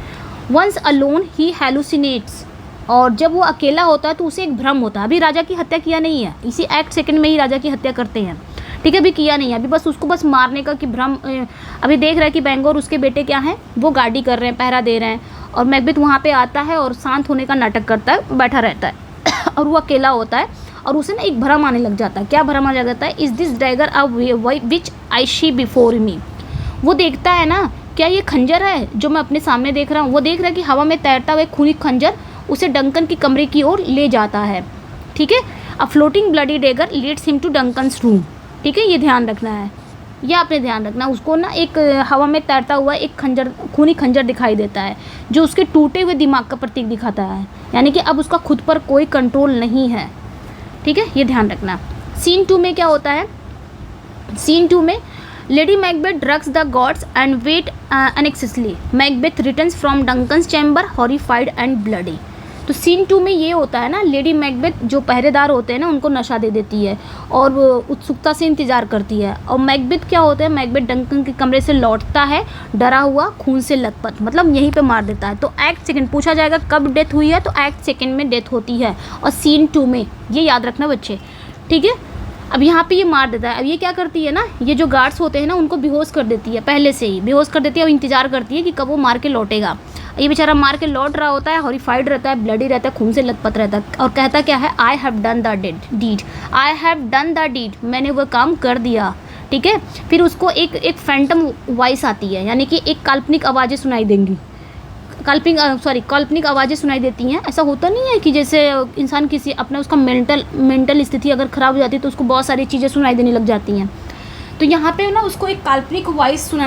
वंस अलोन ही हेलुसिनेट्स, और जब वो अकेला होता है तो उसे एक भ्रम होता है। अभी राजा की हत्या किया नहीं है, इसी एक्ट सेकंड में ही राजा की हत्या करते हैं, ठीक है। अभी किया नहीं है, अभी बस उसको बस मारने का कि भ्रम। अभी देख रहा है कि बैंको और उसके बेटे क्या हैं, वो गार्डी कर रहे हैं, पहरा दे रहे हैं, और मैकबेथ वहाँ पे आता है और शांत होने का नाटक करता है, बैठा रहता है और वो अकेला होता है, और उसे ना एक भ्रम आने लग जाता है। क्या भ्रम आने लग जाता है? Is this dagger a which I she before me. वो देखता है ना, क्या ये खंजर है जो मैं अपने सामने देख रहा हूँ। वो देख रहा है कि हवा में तैरता हुआ खूनी खंजर उसे डंकन की कमरे की ओर ले जाता है, ठीक है। A floating bloody dagger leads him to Duncan's room, ठीक है, ये ध्यान रखना है, ये आपने ध्यान रखना। उसको ना एक हवा में तैरता हुआ एक खंजर, खूनी खंजर दिखाई देता है, जो उसके टूटे हुए दिमाग का प्रतीक दिखाता है, यानी कि अब उसका खुद पर कोई कंट्रोल नहीं है, ठीक है, ये ध्यान रखना। सीन 2 में क्या होता है? सीन 2 में lady Macbeth drugs the guards and wait anxiously. Macbeth returns from Duncan's chamber horrified and bloody. तो सीन 2 में ये होता है ना, लेडी मैकबेथ जो पहरेदार होते हैं ना उनको नशा दे देती है और वो उत्सुकता से इंतज़ार करती है। और मैकबेथ क्या होता है, मैकबेथ डंकन के कमरे से लौटता है डरा हुआ, खून से लथपथ, मतलब यहीं पे मार देता है। तो एक्ट सेकंड पूछा जाएगा कब डेथ हुई है, तो एक्ट सेकंड में डेथ होती है और सीन 2 में, ये याद रखना बच्चे, ठीक है। अब यहाँ पे ये मार देता है। अब ये क्या करती है ना, ये जो गार्ड्स होते हैं ना उनको बेहोश कर देती है, पहले से ही बेहोश कर देती है और इंतज़ार करती है कि कब वो मार के लौटेगा। ये बेचारा मार के लौट रहा होता है, हॉरिफाइड रहता है, ब्लडी रहता है, खून से लथपथ रहता है और कहता क्या है, I have done the deed, I have done the deed, मैंने वो काम कर दिया, ठीक है। फिर उसको एक फैंटम वॉइस आती है, यानी कि एक काल्पनिक आवाज़ें सुनाई देंगी, काल्पनिक आवाज़ें सुनाई देती हैं। ऐसा होता नहीं है कि जैसे इंसान किसी अपना उसका मेंटल स्थिति अगर ख़राब हो जाती है तो उसको बहुत सारी चीज़ें सुनाई देने लग जाती हैं। तो यहाँ पे ना उसको एक काल्पनिक वॉइस सुनाई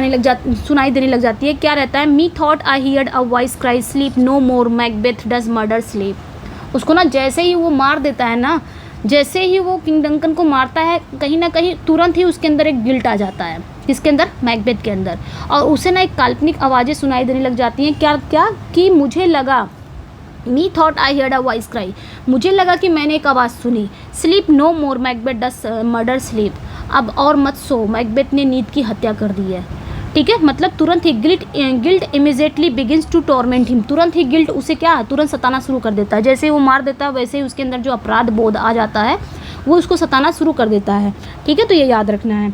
देने लग जाती है। क्या रहता है, मी thought I heard a voice cry sleep no more Macbeth does murder sleep. उसको ना जैसे ही वो मार देता है ना, जैसे ही वो किंग डंकन को मारता है, कहीं ना कहीं तुरंत ही उसके अंदर एक गिल्ट आ जाता है, किसके अंदर, मैकबेथ के अंदर, और उसे ना एक काल्पनिक आवाज़ें सुनाई देने लग जाती हैं। क्या क्या कि मुझे लगा, me thought I heard a voice cry, मुझे लगा कि मैंने एक आवाज़ सुनी, sleep no more Macbeth does murder sleep, अब और मत सो, मैकबेथ ने नींद की हत्या कर दी है, ठीक है। मतलब तुरंत ही guilt immediately begins to torment him, तुरंत ही गिल्ट उसे क्या, तुरंत सताना शुरू कर देता है। जैसे ही वो मार देता है वैसे ही उसके अंदर जो अपराध बोध आ जाता है वो उसको सताना शुरू कर देता है, ठीक है। तो ये याद रखना है।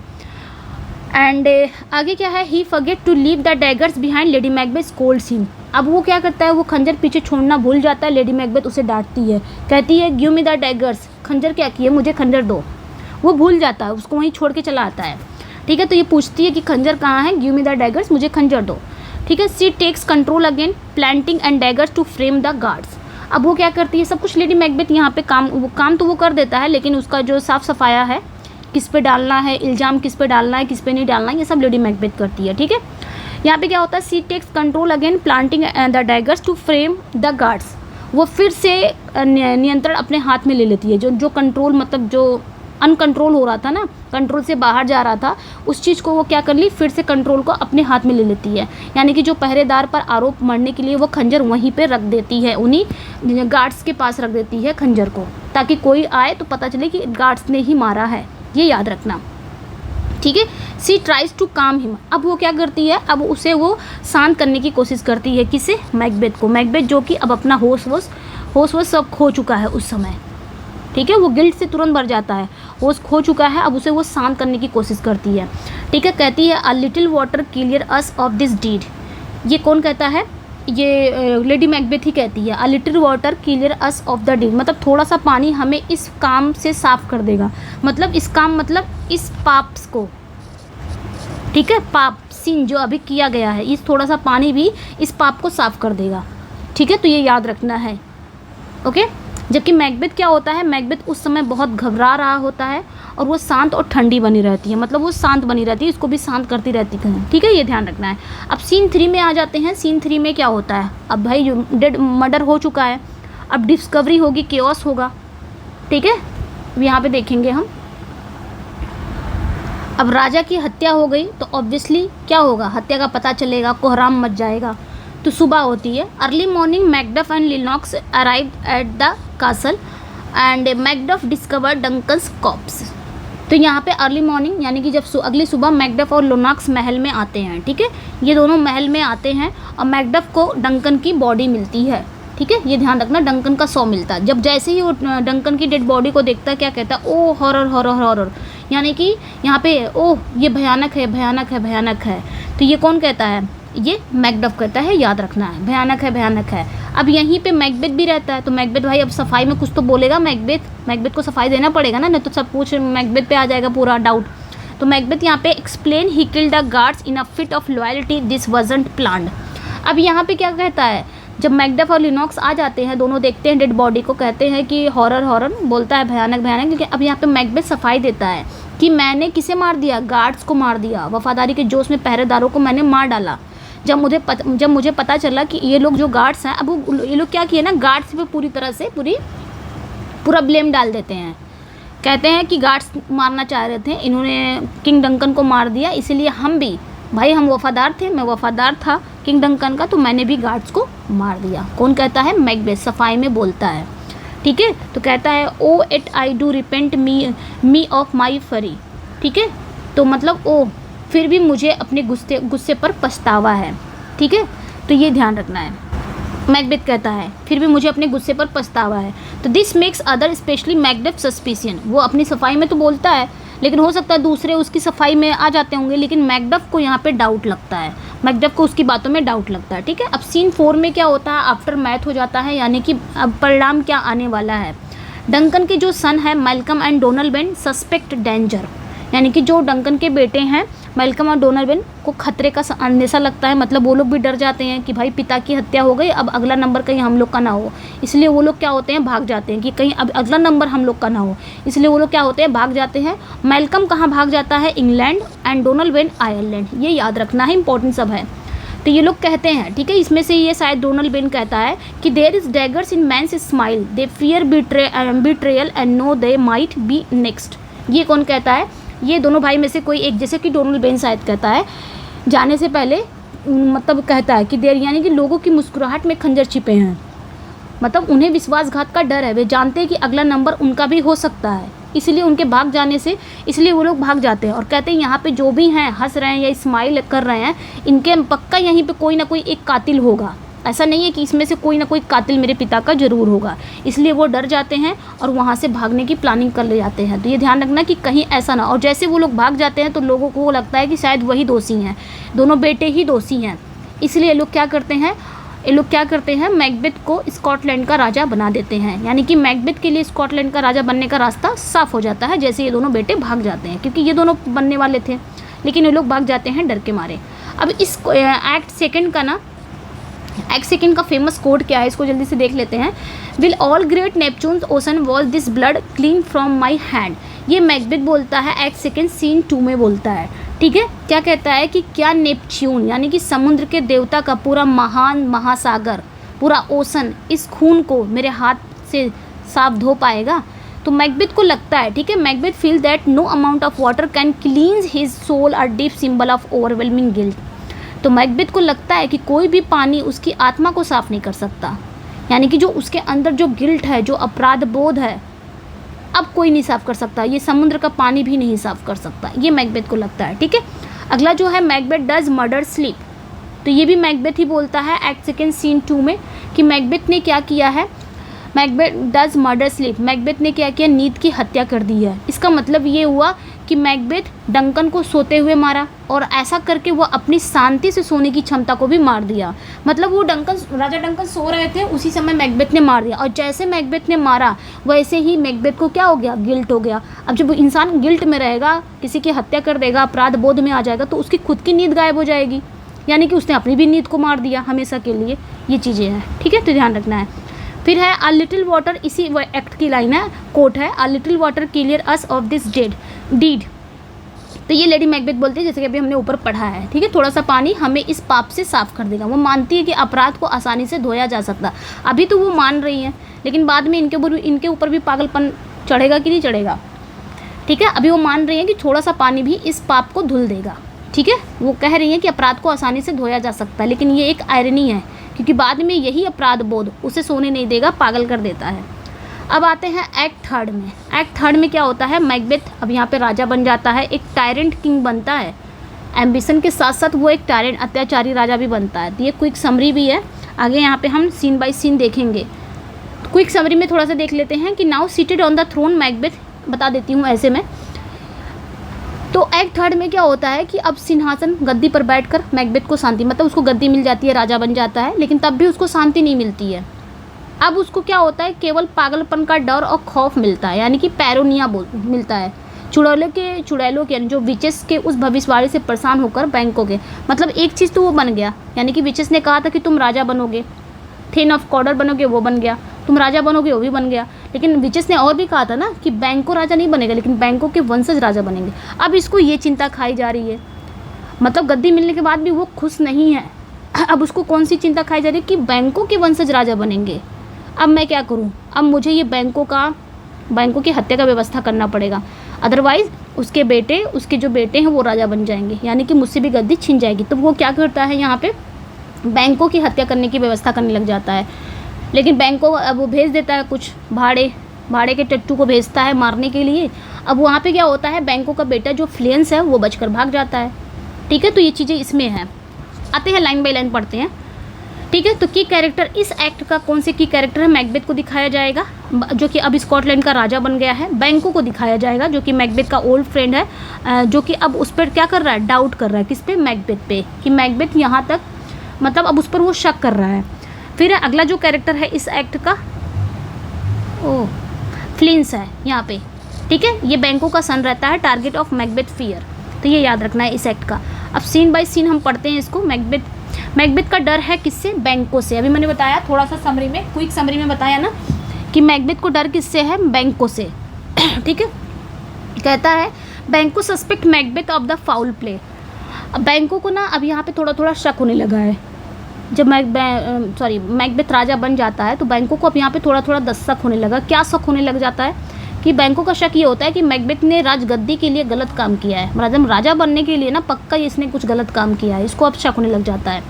एंड आगे क्या है, he forget to leave the daggers behind, lady Macbeth scolds him. अब वो क्या करता है, वो खंजर पीछे छोड़ना भूल जाता है। लेडी मैकबेथ उसे डांटती है, कहती है गिव मी द डैगर्स, खंजर क्या किए, मुझे खंजर दो। वो भूल जाता है, उसको वहीं छोड़ के चला आता है, ठीक है। तो ये पूछती है कि खंजर कहाँ है, गिव मी द डैगर्स, मुझे खंजर दो, ठीक है। She takes control again, planting and daggers to frame the guards. अब वो क्या करती है, सब कुछ लेडी मैकबेथ यहाँ पे काम तो वो कर देता है, लेकिन उसका जो साफ सफाया है, किस पे डालना है इल्ज़ाम, किस पे डालना है, किस पे नहीं डालना है, ये सब लेडी मैकबेथ करती है, ठीक है। यहाँ पे क्या होता है, she takes control again, planting the daggers to frame the guards. वो फिर से नियंत्रण अपने हाथ में ले लेती है, जो कंट्रोल, मतलब जो अनकंट्रोल हो रहा था ना, कंट्रोल से बाहर जा रहा था, उस चीज़ को वो क्या कर ली, फिर से कंट्रोल को अपने हाथ में ले लेती है। यानी कि जो पहरेदार पर आरोप मरने के लिए वो खंजर वहीं पे रख देती है, उन्हीं गार्ड्स के पास रख देती है खंजर को, ताकि कोई आए तो पता चले कि गार्ड्स ने ही मारा है, ये याद रखना, ठीक है। सी ट्राइज टू काम हिम, अब वो क्या करती है, अब उसे वो शांत करने की कोशिश करती है, किसे, मैकबेथ को। मैकबेथ जो कि अब अपना होश सब खो चुका है उस समय, ठीक है। वो गिल्ट से तुरंत भर जाता है, होश खो चुका है, अब उसे वो शांत करने की कोशिश करती है, ठीक है। कहती है a little water clear us of this deed, ये कौन कहता है, ये लेडी मैकबेथ ही कहती है, a little water clear us of the deed, मतलब थोड़ा सा पानी हमें इस काम से साफ कर देगा, मतलब इस काम, मतलब इस पाप को, ठीक है, पाप सीन जो अभी किया गया है, इस थोड़ा सा पानी भी इस पाप को साफ कर देगा, ठीक है। तो ये याद रखना है, ओके। जबकि मैकबेथ क्या होता है, मैकबेथ उस समय बहुत घबरा रहा होता है और वो शांत और ठंडी बनी रहती है, मतलब वो शांत बनी रहती है, इसको भी शांत करती रहती है, ठीक है, ये ध्यान रखना है। अब सीन 3 में आ जाते हैं। सीन 3 में क्या होता है, अब भाई डेड मर्डर हो चुका है, अब डिस्कवरी होगी, केओस होगा, ठीक है। यहाँ पे देखेंगे हम, अब राजा की हत्या हो गई तो ऑब्वियसली क्या होगा, हत्या का पता चलेगा, कोहराम मच जाएगा। तो सुबह होती है, early morning Macduff and Lennox arrived at the castle and Macduff discovered Duncan's corpse. तो यहाँ पे अर्ली मॉर्निंग यानी कि जब अगली सुबह मैकडफ और लिनॉक्स महल में आते हैं, ठीक है, ये दोनों महल में आते हैं और मैकडफ को डंकन की बॉडी मिलती है, ठीक है, ये ध्यान रखना, डंकन का शव मिलता है। जब जैसे ही वो डंकन की डेड बॉडी को देखता है, क्या कहता है, ओ हॉरर हॉरर हॉरर, यानी कि यहाँ पे ओह ये भयानक है भयानक है भयानक है। तो ये कौन कहता है, ये मैकडफ कहता है, याद रखना है, भयानक है भयानक है। अब यहीं पे मैकबेथ भी रहता है, तो मैकबेथ भाई अब सफाई में कुछ तो बोलेगा, मैकबेथ को सफाई देना पड़ेगा ना, नहीं तो सब कुछ मैकबेथ पे आ जाएगा पूरा डाउट। तो मैकबेथ यहाँ पे explain he killed the guards in a fit of loyalty, this wasn't planned. अब यहाँ पे क्या कहता है, जब मैकडफ और लिनॉक्स आ जाते हैं, दोनों देखते हैं डेड बॉडी को, कहते हैं कि हॉरर हॉरर, बोलता है भयानक भयानक, क्योंकि अब यहाँ पे मैकबेथ सफाई देता है कि मैंने किसे मार दिया, गार्ड्स को मार दिया, वफादारी के जोश में पहरेदारों को मैंने मार डाला। जब मुझे पता चला कि ये लोग जो गार्ड्स हैं, अब वो ये लोग क्या किए ना, गार्ड्स पे पूरी तरह से पूरा ब्लेम डाल देते हैं, कहते हैं कि गार्ड्स मारना चाह रहे थे, इन्होंने किंग डंकन को मार दिया, इसीलिए हम भी, भाई हम वफ़ादार थे, मैं वफ़ादार था, किंग डंकन का, तो मैंने भी गार्ड्स को मार दिया। कौन कहता है? मैकबेथ सफाई में बोलता है, ठीक है। तो कहता है O yet I do repent me of my fury, ठीक है। तो मतलब ओ फिर भी मुझे अपने गुस्से पर पछतावा है, ठीक है। तो ये ध्यान रखना है। मैकबेथ कहता है फिर भी मुझे अपने गुस्से पर पछतावा है। तो this makes other specially Macbeth suspicion, वो अपनी सफाई में तो बोलता है लेकिन हो सकता है दूसरे उसकी सफाई में आ जाते होंगे, लेकिन मैकडफ को यहाँ पे डाउट लगता है, मैकडफ को उसकी बातों में डाउट लगता है, ठीक है। अब सीन 4 में क्या होता है? आफ्टर मैथ हो जाता है, यानी कि अब परिणाम क्या आने वाला है। डंकन के जो सन है Malcolm and Donald suspect danger, यानी कि जो डंकन के बेटे हैं मैल्कम और डोनाल्ड को खतरे का अंदेशा लगता है, मतलब वो लोग भी डर जाते हैं कि भाई पिता की हत्या हो गई, अब अगला नंबर कहीं हम लोग का ना हो, इसलिए वो लोग क्या होते हैं? भाग जाते हैं कि कहीं अब अगला नंबर हम लोग का ना हो, इसलिए वो लोग क्या होते हैं? भाग जाते हैं। मैल्कम कहाँ भाग जाता है? इंग्लैंड, एंड डोनाल्ड आयरलैंड, ये याद रखना है, इंपॉर्टेंट सब है। तो ये लोग कहते हैं, ठीक है, इसमें से ये शायद डोनाल्ड कहता है कि there is daggers in man's smile, they fear betrayal and know they might be next. ये कौन कहता है? ये दोनों भाई में से कोई एक, जैसे कि डोनाल्ड शायद कहता है जाने से पहले, मतलब कहता है कि देर, यानी कि लोगों की मुस्कुराहट में खंजर छिपे हैं, मतलब उन्हें विश्वासघात का डर है, वे जानते हैं कि अगला नंबर उनका भी हो सकता है, इसलिए उनके भाग जाने से, इसलिए वो लोग भाग जाते हैं और कहते हैं यहाँ पे जो भी हैं हंस रहे हैं या स्माइल कर रहे हैं, इनके पक्का यहीं पे कोई ना कोई एक कातिल होगा, ऐसा नहीं है कि इसमें से कोई ना कोई कातिल मेरे पिता का ज़रूर होगा, इसलिए वो डर जाते हैं और वहाँ से भागने की प्लानिंग कर ले जाते हैं। तो ये ध्यान रखना कि कहीं ऐसा ना, और जैसे वो लोग भाग जाते हैं तो लोगों को लगता है कि शायद वही दोषी हैं, दोनों बेटे ही दोषी हैं, इसलिए ये लोग क्या करते हैं? मैकबेथ को स्कॉटलैंड का राजा बना देते हैं, यानी कि मैकबेथ के लिए स्कॉटलैंड का राजा बनने का रास्ता साफ हो जाता है जैसे ये दोनों बेटे भाग जाते हैं, क्योंकि ये दोनों बनने वाले थे लेकिन ये लोग भाग जाते हैं डर के मारे। अब इस एक्ट सेकेंड का फेमस कोड क्या है, इसको जल्दी से देख लेते हैं। Will all great Neptune's ocean wash this blood clean from my hand, ये मैकबेथ बोलता है, एक्ट सेकेंड सीन 2 में बोलता है, ठीक है। क्या कहता है कि क्या नेपच्यून यानी कि समुद्र के देवता का पूरा महान महासागर, पूरा ओशन इस खून को मेरे हाथ से साफ धो पाएगा? तो मैकबेथ को लगता है, ठीक है, Macbeth feel that no amount of water can cleanse his soul, a deep symbol of overwhelming guilt. तो मैकबेथ को लगता है कि कोई भी पानी उसकी आत्मा को साफ नहीं कर सकता, यानी कि जो उसके अंदर जो गिल्ट है, जो अपराध बोध है, अब कोई नहीं साफ कर सकता, ये समुद्र का पानी भी नहीं साफ कर सकता, ये मैकबेथ को लगता है, ठीक है। अगला जो है मैकबेथ डज मर्डर स्लीप, तो ये भी मैकबेथ ही बोलता है एक्ट सेकेंड सीन 2 में कि मैकबेथ ने क्या किया है, Macbeth does murder sleep, Macbeth ने क्या किया? नींद की हत्या कर दी है। इसका मतलब ये हुआ कि मैकबेथ डंकन को सोते हुए मारा और ऐसा करके वो अपनी शांति से सोने की क्षमता को भी मार दिया, मतलब वो राजा डंकन सो रहे थे उसी समय मैकबेथ ने मार दिया, और जैसे मैकबेथ ने मारा वैसे ही मैकबेथ को क्या हो गया? गिल्ट हो गया। अब जब इंसान गिल्ट में रहेगा, किसी की हत्या कर देगा, अपराध बोध में आ जाएगा, तो उसकी खुद की नींद गायब हो जाएगी, यानी कि उसने अपनी भी नींद को मार दिया हमेशा के लिए, ये चीज़ें हैं, ठीक है, तो ध्यान रखना है। फिर है अ लिटिल वाटर, इसी एक्ट की लाइन है, कोट है, a little water clear us of this deed. तो ये लेडी मैकबेथ बोलती है, जैसे कि अभी हमने ऊपर पढ़ा है, ठीक है, थोड़ा सा पानी हमें इस पाप से साफ कर देगा। वो मानती है कि अपराध को आसानी से धोया जा सकता, अभी तो वो मान रही हैं, लेकिन बाद में इनके ऊपर भी पागलपन चढ़ेगा कि नहीं चढ़ेगा, ठीक है। अभी वो मान रही हैं कि थोड़ा सा पानी भी इस पाप को धुल देगा, ठीक है। वो कह रही हैं कि अपराध को आसानी से धोया जा सकता है, लेकिन ये एक आयरनी है क्योंकि बाद में यही अपराध बोध उसे सोने नहीं देगा, पागल कर देता है। अब आते हैं एक्ट थर्ड में। एक्ट थर्ड में क्या होता है? मैकबेथ अब यहाँ पे राजा बन जाता है, एक टायरेंट किंग बनता है, एम्बिशन के साथ साथ वो एक टायरेंट अत्याचारी राजा भी बनता है। तो ये क्विक समरी भी है, आगे यहाँ पे हम सीन बाय सीन देखेंगे। तो क्विक समरी में थोड़ा सा देख लेते हैं कि now seated on the throne Macbeth, बता देती हूँ ऐसे में। तो एक्ट थर्ड में क्या होता है कि अब सिंहासन गद्दी पर बैठकर मैकबेथ को शांति, मतलब उसको गद्दी मिल जाती है, राजा बन जाता है, लेकिन तब भी उसको शांति नहीं मिलती है। अब उसको क्या होता है? केवल पागलपन का डर और खौफ मिलता है, यानी कि पैरोनिया मिलता है। चुड़ैलों के जो विचेस के उस भविष्यवाणी से परेशान होकर बैंकों के, मतलब एक चीज़ तो वो बन गया, यानी कि विचेस ने कहा था कि तुम राजा बनोगे, थेन ऑफ कॉर्डर बनोगे, वो बन गया, तुम राजा बनोगे, वो भी बन गया। लेकिन विचेस ने और भी कहा था ना कि बैंको राजा नहीं बनेगा, लेकिन बैंकों के वंशज राजा बनेंगे। अब इसको ये चिंता खाई जा रही है, मतलब गद्दी मिलने के बाद भी वो खुश नहीं है। अब उसको कौन सी चिंता खाई जा रही है कि बैंकों के वंशज राजा बनेंगे। अब मैं क्या करूं? अब मुझे ये बैंकों की हत्या का व्यवस्था करना पड़ेगा, अदरवाइज उसके जो बेटे हैं वो राजा बन जाएंगे, यानी कि मुझसे भी गद्दी छिन जाएगी। तो वो क्या करता है यहाँ पे बैंकों की हत्या करने की व्यवस्था करने लग जाता है। लेकिन बैंकों अब वो भेज देता है कुछ भाड़े के टट्टू को भेजता है मारने के लिए। अब वहाँ पे क्या होता है, बैंकों का बेटा जो फ्लेंस है वो बचकर भाग जाता है। ठीक है, तो ये चीज़ें इसमें हैं। आते हैं लाइन बाय लाइन पढ़ते हैं। ठीक है, तो की कैरेक्टर, इस एक्ट का कौन से की कैरेक्टर है, मैकबेथ को दिखाया जाएगा जो कि अब स्कॉटलैंड का राजा बन गया है। बैंकों को दिखाया जाएगा जो कि मैकबेथ का ओल्ड फ्रेंड है, जो कि अब उस पर क्या कर रहा है, डाउट कर रहा है। किस पे, मैकबेथ पे, कि मैकबेथ यहाँ तक मतलब अब उस पर वो शक कर रहा है। फिर अगला जो कैरेक्टर है इस एक्ट का, फ्लिंस है यहाँ पे। ठीक है, ये बैंकों का सन रहता है, टारगेट ऑफ मैकबेथ फियर। तो ये याद रखना है इस एक्ट का। अब सीन बाय सीन हम पढ़ते हैं इसको। मैकबेथ का डर है किससे, बैंकों से। अभी मैंने बताया थोड़ा सा समरी में, क्विक समरी में बताया ना कि मैकबेथ को डर किससे है, बैंकों से। ठीक है, कहता है बैंकों suspect Macbeth of the foul play. अब बैंकों को ना अब यहाँ पे थोड़ा थोड़ा शक होने लगा है। जब मैकबेथ राजा बन जाता है तो बैंकों को अब यहाँ पे थोड़ा थोड़ा शक होने लगा। क्या शक होने लग जाता है कि बैंकों का शक ये होता है कि मैकबेथ ने राजगद्दी के लिए गलत काम किया है। राजा बनने के लिए ना पक्का इसने कुछ गलत काम किया है, इसको अब शक होने लग जाता है।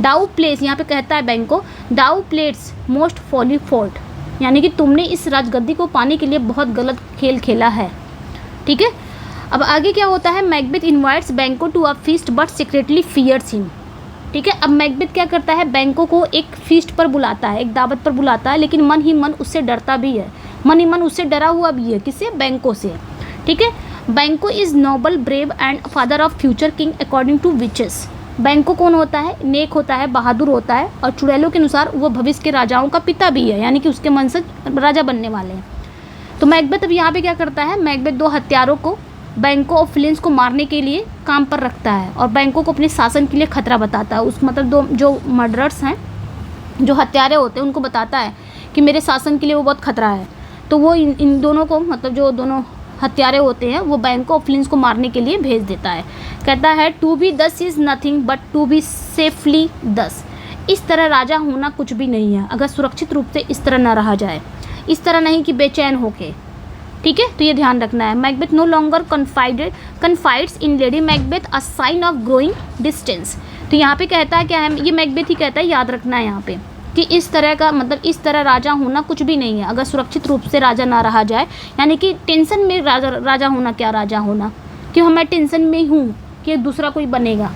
डाउ प्लेस, यहाँ पे कहता है बैंको, डाउ प्लेट्स मोस्ट फॉली फोर्ट, यानी कि तुमने इस राजगद्दी को पाने के लिए बहुत गलत खेल खेला है। ठीक है, अब आगे क्या होता है, Macbeth invites Banquo to a feast but secretly fears him. ठीक है, अब मैकबेथ क्या करता है, बैंको को एक फीस्ट पर बुलाता है, एक दावत पर बुलाता है, लेकिन मन ही मन उससे डरता भी है, मन ही मन उससे डरा हुआ भी है। किससे, बैंको से। ठीक है, Banquo is noble, brave and father of future king according to witches. Banquo कौन होता है, नेक होता है, बहादुर होता है, और चुड़ैलों के अनुसार वो भविष्य के राजाओं का पिता भी है, यानी कि उसके मन से राजा बनने वाले हैं। तो मैकबेथ अब यहाँ पे क्या करता है, मैकबेथ दो हत्यारों को, बैंको और फ्लिंस को मारने के लिए काम पर रखता है, और बैंको को अपने शासन के लिए खतरा बताता है। उस मतलब दो जो मर्डरर्स हैं, जो हत्यारे होते हैं, उनको बताता है कि मेरे शासन के लिए वो बहुत खतरा है। तो वो इन दोनों को, मतलब जो दोनों हत्यारे होते हैं, वो बैंको और फ्लिंस को मारने के लिए भेज देता है। कहता है to be thus is nothing but to be safely thus. इस तरह राजा होना कुछ भी नहीं है अगर सुरक्षित रूप से इस तरह ना रहा जाए, इस तरह नहीं कि बेचैन होके। ठीक है, तो ये ध्यान रखना है। Macbeth no longer confides in lady Macbeth a sign of growing distance. तो यहाँ पे कहता है क्या है, ये मैकबेथ ही कहता है, याद रखना है यहाँ पे कि इस तरह का मतलब इस तरह राजा होना कुछ भी नहीं है अगर सुरक्षित रूप से राजा ना रहा जाए, यानी कि टेंशन में राजा होना, क्या राजा होना, कि मैं टेंशन में हूँ कि दूसरा कोई बनेगा।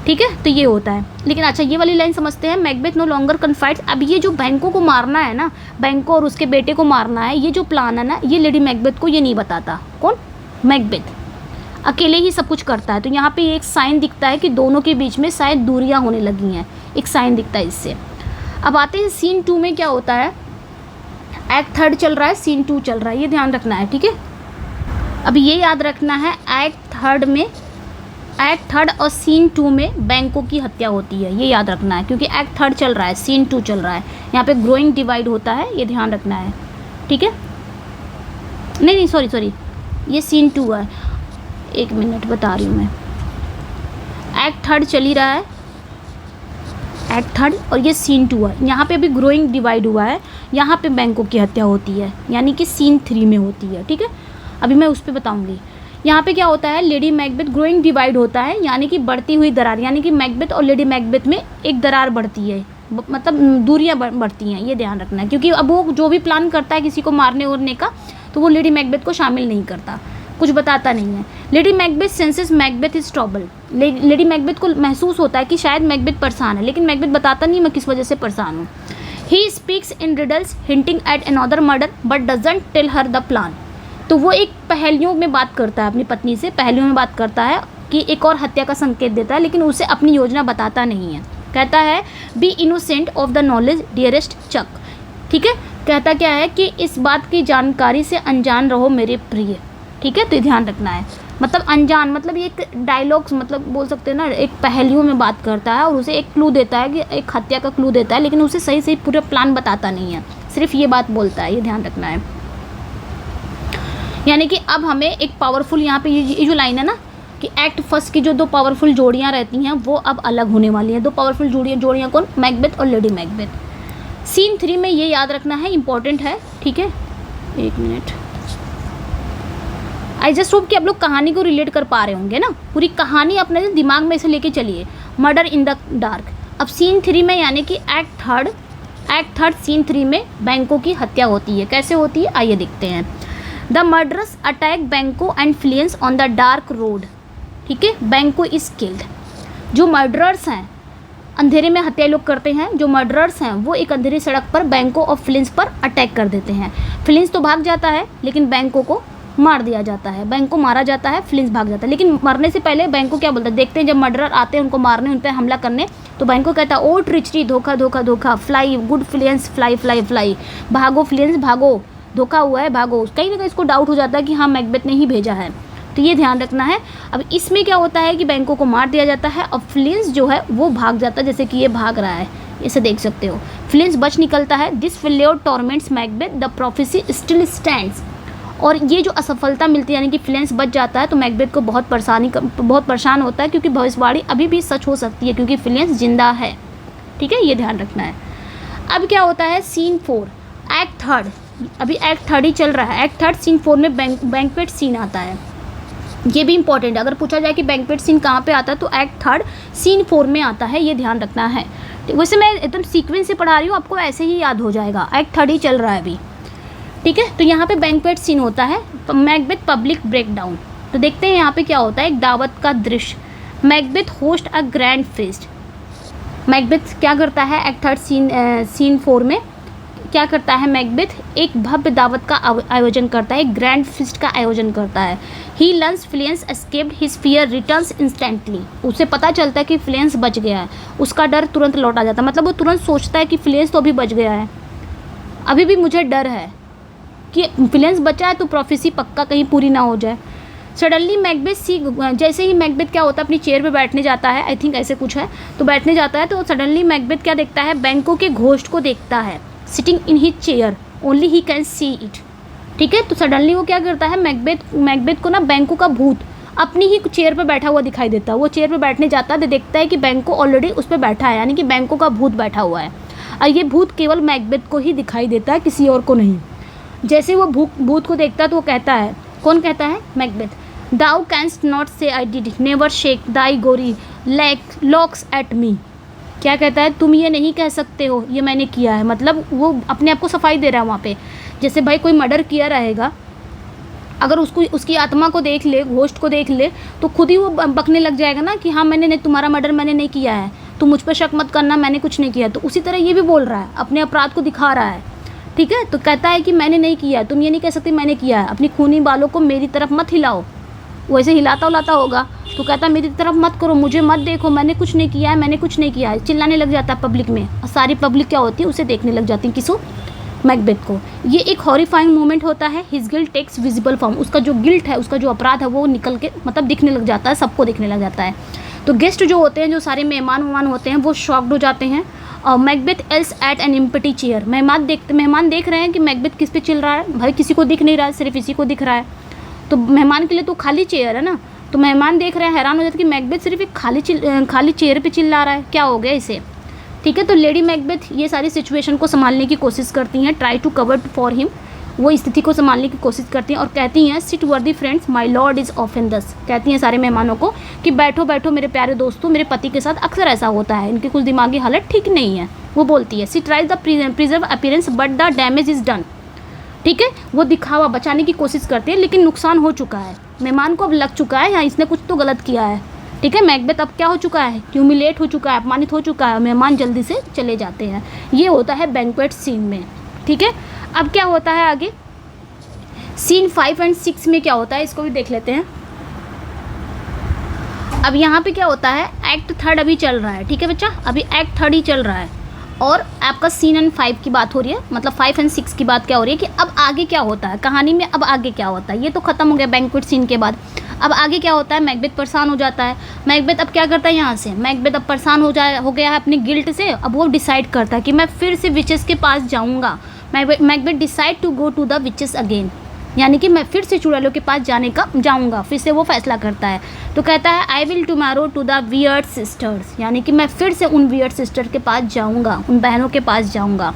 ठीक है, तो ये होता है। लेकिन अच्छा, ये वाली लाइन समझते हैं, मैकबेथ नो लॉन्गर कन्फाइड्स। अब ये जो बैंको को मारना है ना, बैंको और उसके बेटे को मारना है, ये जो प्लान है ना, ये लेडी मैकबेथ को ये नहीं बताता। कौन, मैकबेथ अकेले ही सब कुछ करता है। तो यहाँ पे एक साइन दिखता है कि दोनों के बीच में शायद दूरियाँ होने लगी हैं, एक साइन दिखता है इससे। अब आते हैं सीन 2 में क्या होता है, एक्ट 3 चल रहा है, सीन 2 चल रहा है, ये ध्यान रखना है। ठीक है, अब ये याद रखना है, एक्ट 3 और सीन 2 में बैंकों की हत्या होती है, ये याद रखना है, क्योंकि एक्ट 3 चल रहा है, सीन 2 चल रहा है। यहाँ पे ग्रोइंग डिवाइड होता है, ये ध्यान रखना है। ठीक है, नहीं सॉरी, ये सीन 2 है, एक मिनट बता रही हूँ मैं। एक्ट 3 चल ही रहा है, एक्ट 3, और ये सीन 2 है। यहाँ पे अभी ग्रोइंग डिवाइड हुआ है, यहाँ पे बैंकों की हत्या होती है, यानी कि सीन 3 में होती है। ठीक है, अभी मैं उस पर बताऊँगी। यहाँ पे क्या होता है, लेडी मैकबेथ ग्रोइंग डिवाइड होता है, यानी कि बढ़ती हुई दरार, यानी कि मैकबेथ और लेडी मैकबेथ में एक दरार बढ़ती है, मतलब दूरियाँ बढ़ती हैं, ये ध्यान रखना है। क्योंकि अब वो जो भी प्लान करता है किसी को मारने उरने का, तो वो लेडी मैकबेथ को शामिल नहीं करता, कुछ बताता नहीं है। Lady Macbeth senses Macbeth is trouble. Lady Macbeth को महसूस होता है कि शायद मैकबेथ परेशान है, लेकिन मैकबेथ बताता नहीं मैं किस वजह से परेशान हूँ। He speaks in riddles hinting at another murder but doesn't tell her the plan. तो वो एक पहेलियों में बात करता है, अपनी पत्नी से पहेलियों में बात करता है कि एक और हत्या का संकेत देता है, लेकिन उसे अपनी योजना बताता नहीं है। कहता है be innocent of the knowledge dearest chuck. ठीक है, कहता क्या है कि इस बात की जानकारी से अनजान रहो मेरे प्रिय। ठीक है, तो ध्यान रखना है, मतलब अनजान, मतलब ये एक डायलॉग्स, मतलब बोल सकते हैं ना, एक पहेलियों में बात करता है और उसे एक क्लू देता है, कि एक हत्या का क्लू देता है, लेकिन उसे सही सही पूरा प्लान बताता नहीं है, सिर्फ ये बात बोलता है, ये ध्यान रखना है। यानी कि अब हमें एक पावरफुल, यहाँ पे ये जो लाइन है ना कि एक्ट 1 की जो 2 पावरफुल जोड़ियाँ रहती हैं वो अब अलग होने वाली हैं। 2 पावरफुल जोड़ियाँ कौन, मैकबेथ और लेडी मैकबेथ। सीन 3 में ये याद रखना है, इंपॉर्टेंट है। ठीक है, एक मिनट, आई जस्ट होप कि आप लोग कहानी को रिलेट कर पा रहे होंगे ना, पूरी कहानी अपने दिमाग में से लेके चलिए। मर्डर इन द डार्क, अब सीन 3 में यानी कि एक्ट थर्ड सीन 3 में बैंको की हत्या होती है। कैसे होती है आइए देखते हैं। The murderers attack Banquo and Fleance on the dark road. ठीक है, बैंको इज किल्ड। जो मर्डरर्स हैं, अंधेरे में हत्या लोग करते हैं, जो मर्डरर्स हैं वो एक अंधेरी सड़क पर बैंको और फ्लिंस पर अटैक कर देते हैं। फ्लिंस तो भाग जाता है लेकिन बैंको को मार दिया जाता है। बैंको मारा जाता है, फ्लिंस भाग जाता है। लेकिन मरने से पहले बैंको क्या बोलता है, देखते हैं जब मर्डरर आते हैं उनको मारने, उन पर हमला करने, तो बैंको कहता है ओ ट्रिचरी, धोखा धोखा धोखा, fly good Fleance, fly fly fly, भागो फ्लियंस भागो, धोखा हुआ है भागो। कहीं ना कहीं इसको डाउट हो जाता है कि हाँ मैकबेथ ने ही भेजा है, तो ये ध्यान रखना है। अब इसमें क्या होता है कि बैंको को मार दिया जाता है और फ्लिंस जो है वो भाग जाता है, जैसे कि ये भाग रहा है, इसे देख सकते हो। फ्लिंस बच निकलता है। This failure torments Macbeth, the prophecy still stands. और ये जो असफलता मिलती है यानी कि फ्लिंस बच जाता है तो मैकबेथ को बहुत परेशान होता है, क्योंकि भविष्यवाणी अभी भी सच हो सकती है क्योंकि फ्लिंस जिंदा है। ठीक है, ये ध्यान रखना है। अब क्या होता है सीन 4 एक्ट थर्ड, अभी एक्ट थर्ड ही चल रहा है। एक्ट थर्ड सीन 4 में बैंक्वेट सीन आता है। ये भी इंपॉर्टेंट है, अगर पूछा जाए कि बैंक्वेट सीन कहाँ पे आता है तो एक्ट थर्ड सीन 4 में आता है, ये ध्यान रखना है। वैसे मैं एकदम सीक्वेंस से पढ़ा रही हूँ, आपको ऐसे ही याद हो जाएगा। एक्ट थर्ड ही चल रहा है अभी। ठीक है, तो यहाँ पे बैंक्वेट सीन होता है, मैकबेथ पब्लिक ब्रेकडाउन। तो देखते हैं यहाँ पे क्या होता है, एक दावत का दृश्य। Macbeth host a grand fest. Macbeth क्या करता है एक्ट थर्ड सीन 4 में क्या करता है, मैकबेथ एक भव्य दावत का आयोजन करता है, एक ग्रैंड फीस्ट का आयोजन करता है। He learns Fleance escaped, his fear returns instantly. उसे पता चलता है कि फ्लियंस बच गया है, उसका डर तुरंत लौट आ जाता है। मतलब वो तुरंत सोचता है कि फ्लियंस तो अभी बच गया है, अभी भी मुझे डर है कि फ्लियंस बचा है तो प्रोफेसी पक्का कहीं पूरी ना हो जाए। सडनली मैकबेथ जैसे ही मैकबेथ क्या होता है अपनी चेयर पे बैठने जाता है, आई थिंक ऐसे कुछ है, तो बैठने जाता है तो सडनली मैकबेथ क्या देखता है, बैंको के घोस्ट को देखता है sitting in his chair, only he can see it. ठीक है, तो सडनली वो क्या करता है, मैकबेथ को ना बैंको का भूत अपनी ही चेयर पर बैठा हुआ दिखाई देता है। वो चेयर पर बैठने जाता है तो देखता है कि बैंको ऑलरेडी उस पर बैठा है, यानी कि बैंको का भूत बैठा हुआ है। और ये भूत केवल मैकबेथ को ही दिखाई देता है, किसी और को नहीं। जैसे वो भूत को देखता है तो वो कहता है, कौन कहता है, Macbeth, thou canst not say I did never shake thy gory locks at me. क्या कहता है, तुम ये नहीं कह सकते हो ये मैंने किया है। मतलब वो अपने आप को सफाई दे रहा है वहाँ पे। जैसे भाई कोई मर्डर किया रहेगा, अगर उसकी आत्मा को देख ले, घोस्ट को देख ले, तो खुद ही वो बकने लग जाएगा ना कि हाँ मैंने तुम्हारा मर्डर मैंने नहीं किया है, तुम मुझ पर शक मत करना, मैंने कुछ नहीं किया। तो उसी तरह ये भी बोल रहा है, अपने अपराध को दिखा रहा है। ठीक है, तो कहता है कि मैंने नहीं किया, तुम ये नहीं कह सकते मैंने किया है, अपनी खूनी बालों को मेरी तरफ मत हिलाओ। वैसे हिलाता उलाता होगा तो कहता है मेरी तरफ मत करो, मुझे मत देखो, मैंने कुछ नहीं किया है, मैंने कुछ नहीं किया है। चिल्लाने लग जाता है पब्लिक में, और सारी पब्लिक क्या होती है, उसे देखने लग जाती है, किसको, मैकबेथ को। ये एक हॉरिफाइंग मोमेंट होता है। His guilt takes visible form, उसका जो गिल्ट है, उसका जो अपराध है वो निकल के मतलब दिखने लग जाता है, सबको दिखने लग जाता है। तो गेस्ट जो होते हैं, जो सारे मेहमान होते हैं, वो शॉक्ड हो जाते हैं। और Macbeth else eight an empty chair, मेहमान देख रहे हैं कि मैकबेथ किस पे चिल रहा है। भाई किसी को दिख नहीं रहा है, सिर्फ इसी को दिख रहा है। तो मेहमान के लिए तो खाली चेयर है ना, तो मेहमान देख रहे हैं, हैरान हो जाते हैं कि मैकबेथ सिर्फ एक खाली चेयर पे चिल्ला रहा है, क्या हो गया इसे। ठीक है, तो लेडी मैकबेथ ये सारी सिचुएशन को संभालने की कोशिश करती हैं, try to cover for him, वो स्थिति को संभालने की कोशिश करती हैं और कहती हैं, सिट वर्दी friends my Lord is often दस। कहती हैं सारे मेहमानों को कि बैठो बैठो मेरे प्यारे दोस्तों, मेरे पति के साथ अक्सर ऐसा होता है, इनकी कुछ दिमागी हालत ठीक नहीं है। वो बोलती है, she tries the preserve appearance but the damage is done. ठीक है, वो दिखावा बचाने की कोशिश करती है लेकिन नुकसान हो चुका है, मेहमान को अब लग चुका है, या इसने कुछ तो गलत किया है। ठीक है, मैकबेथ अब क्या हो चुका है, ह्यूमिलेट हो चुका है, अपमानित हो चुका है, मेहमान जल्दी से चले जाते हैं। ये होता है बैंक्वेट सीन में। ठीक है, अब क्या होता है आगे, सीन 5 और 6 में क्या होता है, इसको भी देख लेते हैं। अब यहाँ पे क्या होता है, एक्ट थर्ड अभी चल रहा है। ठीक है बच्चा, अभी एक्ट थर्ड ही चल रहा है और आपका सीन एंड 5 की बात हो रही है, मतलब 5 एंड 6 की बात क्या हो रही है कि अब आगे क्या होता है कहानी में, अब आगे क्या होता है। ये तो खत्म हो गया बैंक्वेट सीन के बाद, अब आगे क्या होता है, मैकबेथ परेशान हो जाता है। मैकबेथ अब क्या करता है, यहाँ से मैकबेथ अब परेशान हो गया है अपने गिल्ट से। अब वो डिसाइड करता है कि मैं फिर से विचेस के पास जाऊँगा। Macbeth decide to go to the witches again, यानी कि मैं फिर से चुड़ैलों के पास जाऊँगा, फिर से वो फैसला करता है। तो कहता है, I will tomorrow to the weird sisters, यानी कि मैं फिर से उन वियर्ड सिस्टर के पास जाऊँगा, उन बहनों के पास जाऊँगा।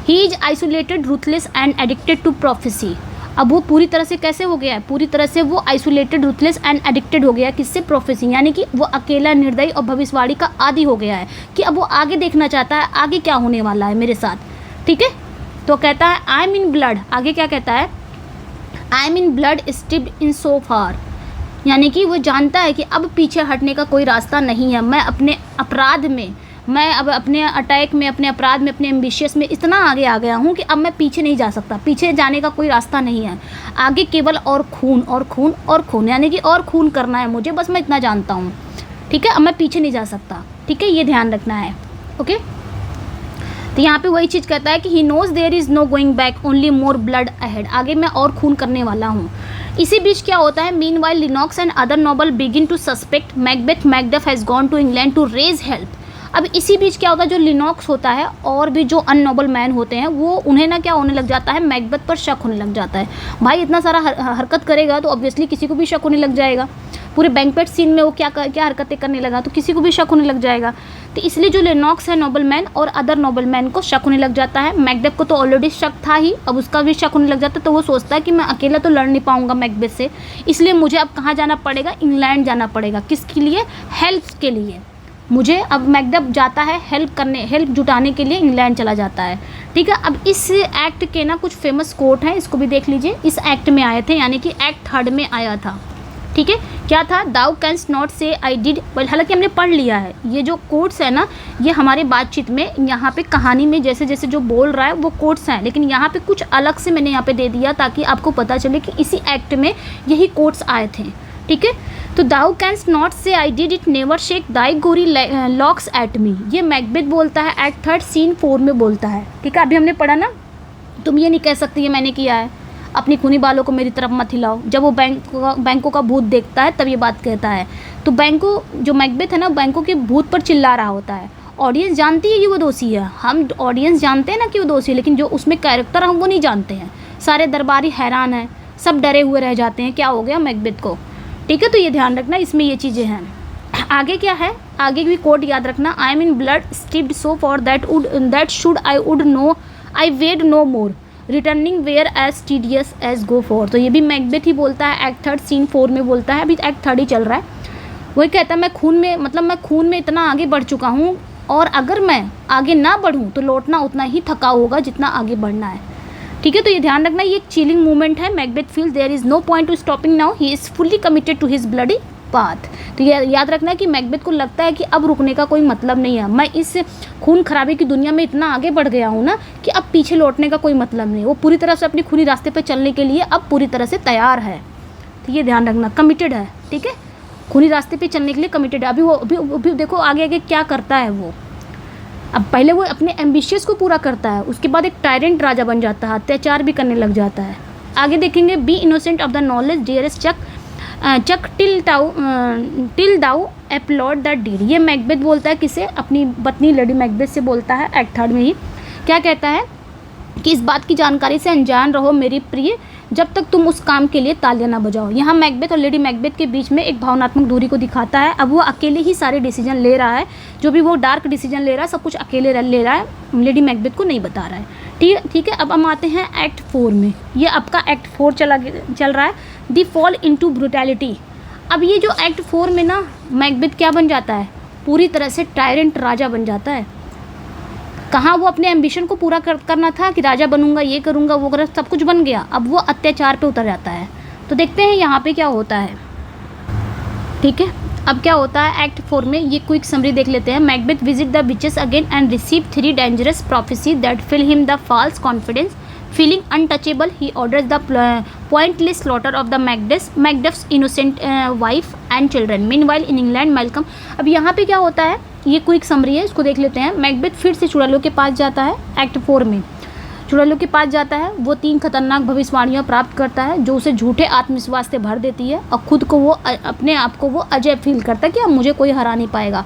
He is isolated, ruthless and addicted to prophecy. अब वो पूरी तरह से कैसे हो गया है, पूरी तरह से वो आइसोलेटेड, रूथलेस एंड एडिक्टेड हो गया, किससे, प्रोफेसी, यानी कि वो अकेला, निर्दयी और भविष्यवाणी का आदी हो गया है कि अब वो आगे देखना चाहता है आगे क्या होने वाला है मेरे साथ, ठीक है। तो कहता है आई एम इन ब्लड, आगे क्या कहता है, आई एम इन ब्लड स्टिप्ड इन सो फार, यानी कि वो जानता है कि अब पीछे हटने का कोई रास्ता नहीं है, मैं अपने अपराध में, मैं अब अपने अटैक में, अपने अपराध में, अपने एम्बिशियस में इतना आगे आ गया हूँ कि अब मैं पीछे नहीं जा सकता, पीछे जाने का कोई रास्ता नहीं है, आगे केवल और खून और खून और खून, यानी कि और खून करना है मुझे, बस मैं इतना जानता हूँ, ठीक है। अब मैं पीछे नहीं जा सकता, ठीक है, ये ध्यान रखना है, ओके। तो यहाँ पे वही चीज़ कहता है कि he knows there is no going back, only more blood ahead, आगे मैं और खून करने वाला हूँ। इसी बीच क्या होता है, meanwhile Lennox and other noble begin to suspect Macbeth Macduff has gone to England to raise help. अब इसी बीच क्या होता है, जो लिनॉक्स होता है और भी जो अननोबल मैन होते हैं वो उन्हें ना क्या होने लग जाता है, मैकबेथ पर शक होने लग जाता है। भाई इतना सारा हरकत करेगा तो ऑब्वियसली किसी को भी शक होने लग जाएगा, पूरे बैंक्वेट सीन में वो क्या हरकतें करने लगा तो किसी को भी शक होने लग जाएगा। तो इसलिए जो लिनॉक्स है नोबल मैन और अदर नोबल मैन को शक होने लग जाता है। मैकबेथ को तो ऑलरेडी शक था ही, अब उसका भी शक होने लग जाता है, तो वो सोचता है कि मैं अकेला तो लड़ नहीं पाऊंगा मैकबेथ से, इसलिए मुझे अब कहाँ जाना पड़ेगा, इंग्लैंड जाना पड़ेगा। किसके लिए, हेल्प के लिए। मुझे अब मैकबेथ जाता है हेल्प जुटाने के लिए इंग्लैंड चला जाता है, ठीक है। अब इस एक्ट के ना कुछ फेमस कोट हैं, इसको भी देख लीजिए, इस एक्ट में आए थे, यानी कि एक्ट 3 में आया था, ठीक है। क्या था, दाउ canst not say I did, हालांकि हमने पढ़ लिया है, ये जो कोट्स है ना ये हमारे बातचीत में यहाँ पे कहानी में जैसे जैसे जो बोल रहा है वो कोट्स हैं, लेकिन यहाँ पे कुछ अलग से मैंने यहाँ पे दे दिया ताकि आपको पता चले कि इसी एक्ट में यही कोट्स आए थे, ठीक है। तो दाउ canst not say I did it, never shake thy gory locks at me, ये मैकबेथ बोलता है, एक्ट 3 सीन 4 में बोलता है, ठीक है। अभी हमने पढ़ा ना, तुम ये नहीं कह सकती ये मैंने किया है, अपनी खूनी बालों को मेरी तरफ मत हिलाओ। जब वो बैंकों का भूत देखता है तब ये बात कहता है। तो बैंकों जो मैकबेथ है ना बैंकों के भूत पर चिल्ला रहा होता है। ऑडियंस जानती है कि वो दोषी है, हम ऑडियंस जानते हैं ना कि वो दोषी है, लेकिन जो उसमें कैरेक्टर हम वो नहीं जानते हैं। सारे दरबारी हैरान हैं, सब डरे हुए रह जाते हैं, क्या हो गया मैकबेथ को, ठीक है। तो ये ध्यान रखना, इसमें ये चीज़ें हैं। आगे क्या है, आगे भी कोड याद रखना, I am in blood stepped so far that should I would no I wade no more returning were as tedious as go for. तो ये भी मैकबेथ ही बोलता है, एक्ट 3 सीन 4 में बोलता है, अभी एक्ट 3 ही चल रहा है। वही कहता है मैं खून में इतना आगे बढ़ चुका हूँ और अगर मैं आगे ना बढ़ूँ तो लौटना उतना ही थका होगा जितना आगे बढ़ना है, ठीक है। तो ये ध्यान रखना, ये एक चिलिंग मूवमेंट है। Macbeth feels there is no point to stopping now, he is fully committed to his bloody path. तो ये याद रखना है कि मैकबेथ को लगता है कि अब रुकने का कोई मतलब नहीं है, मैं इस खून खराबे की दुनिया में इतना आगे बढ़ गया हूँ ना कि अब पीछे लौटने का कोई मतलब नहीं। वो पूरी तरह से अपनी खूनी रास्ते पर चलने के लिए अब पूरी तरह से तैयार है, तो ये ध्यान रखना, कमिटेड है, ठीक है। खूनी रास्ते पे चलने के लिए कमिटेड है। अभी देखो आगे आगे क्या करता है वो। अब पहले वो अपने एम्बिशियस को पूरा करता है, उसके बाद एक टायरेंट राजा बन जाता है, अत्याचार भी करने लग जाता है। आगे देखेंगे, be innocent of the knowledge dearest chuck till thou applaud the deed. ये मैकबेथ बोलता है किसे, अपनी पत्नी लेडी मैकबेथ से बोलता है, एक्ट 3 में ही। क्या कहता है कि इस बात की जानकारी से अनजान रहो मेरी प्रिय, जब तक तुम उस काम के लिए तालियां ना बजाओ। यहाँ मैकबेथ और लेडी मैकबेथ के बीच में एक भावनात्मक दूरी को दिखाता है। अब वो अकेले ही सारे डिसीजन ले रहा है, जो भी वो डार्क डिसीजन ले रहा है सब कुछ अकेले ले रहा है, लेडी मैकबेथ को नहीं बता रहा है, ठीक है। अब हम आते हैं एक्ट 4 में। ये आपका एक्ट 4 चल रहा है, दी फॉल इनटू ब्रूटैलिटी। अब ये जो एक्ट 4 में ना मैकबेथ क्या बन जाता है, पूरी तरह से टायरेंट राजा बन जाता है। कहाँ वो अपने एम्बिशन को पूरा करना था कि राजा बनूंगा, ये करूंगा, वो करूंगा, सब कुछ बन गया, अब वो अत्याचार पे उतर जाता है। तो देखते हैं यहाँ पे क्या होता है, ठीक है। अब क्या होता है एक्ट 4 में, ये क्विक समरी देख लेते हैं। Macbeth visit the witches again and receive 3 dangerous prophecy that fill him the false confidence, feeling untouchable he orders the pointless slaughter of the Macduff's innocent wife and children. Meanwhile in England Malcolm. अब यहाँ पे क्या होता है, ये क्विक समरी है, इसको देख लेते हैं। मैकबेथ फिर से चुड़ैलों के पास जाता है, एक्ट 4 में चुड़ैलों के पास जाता है। वो 3 खतरनाक भविष्यवाणियाँ प्राप्त करता है जो उसे झूठे आत्मविश्वास से भर देती है और खुद को वो अपने आप को वो अजय फील करता है कि अब मुझे कोई हरा नहीं पाएगा।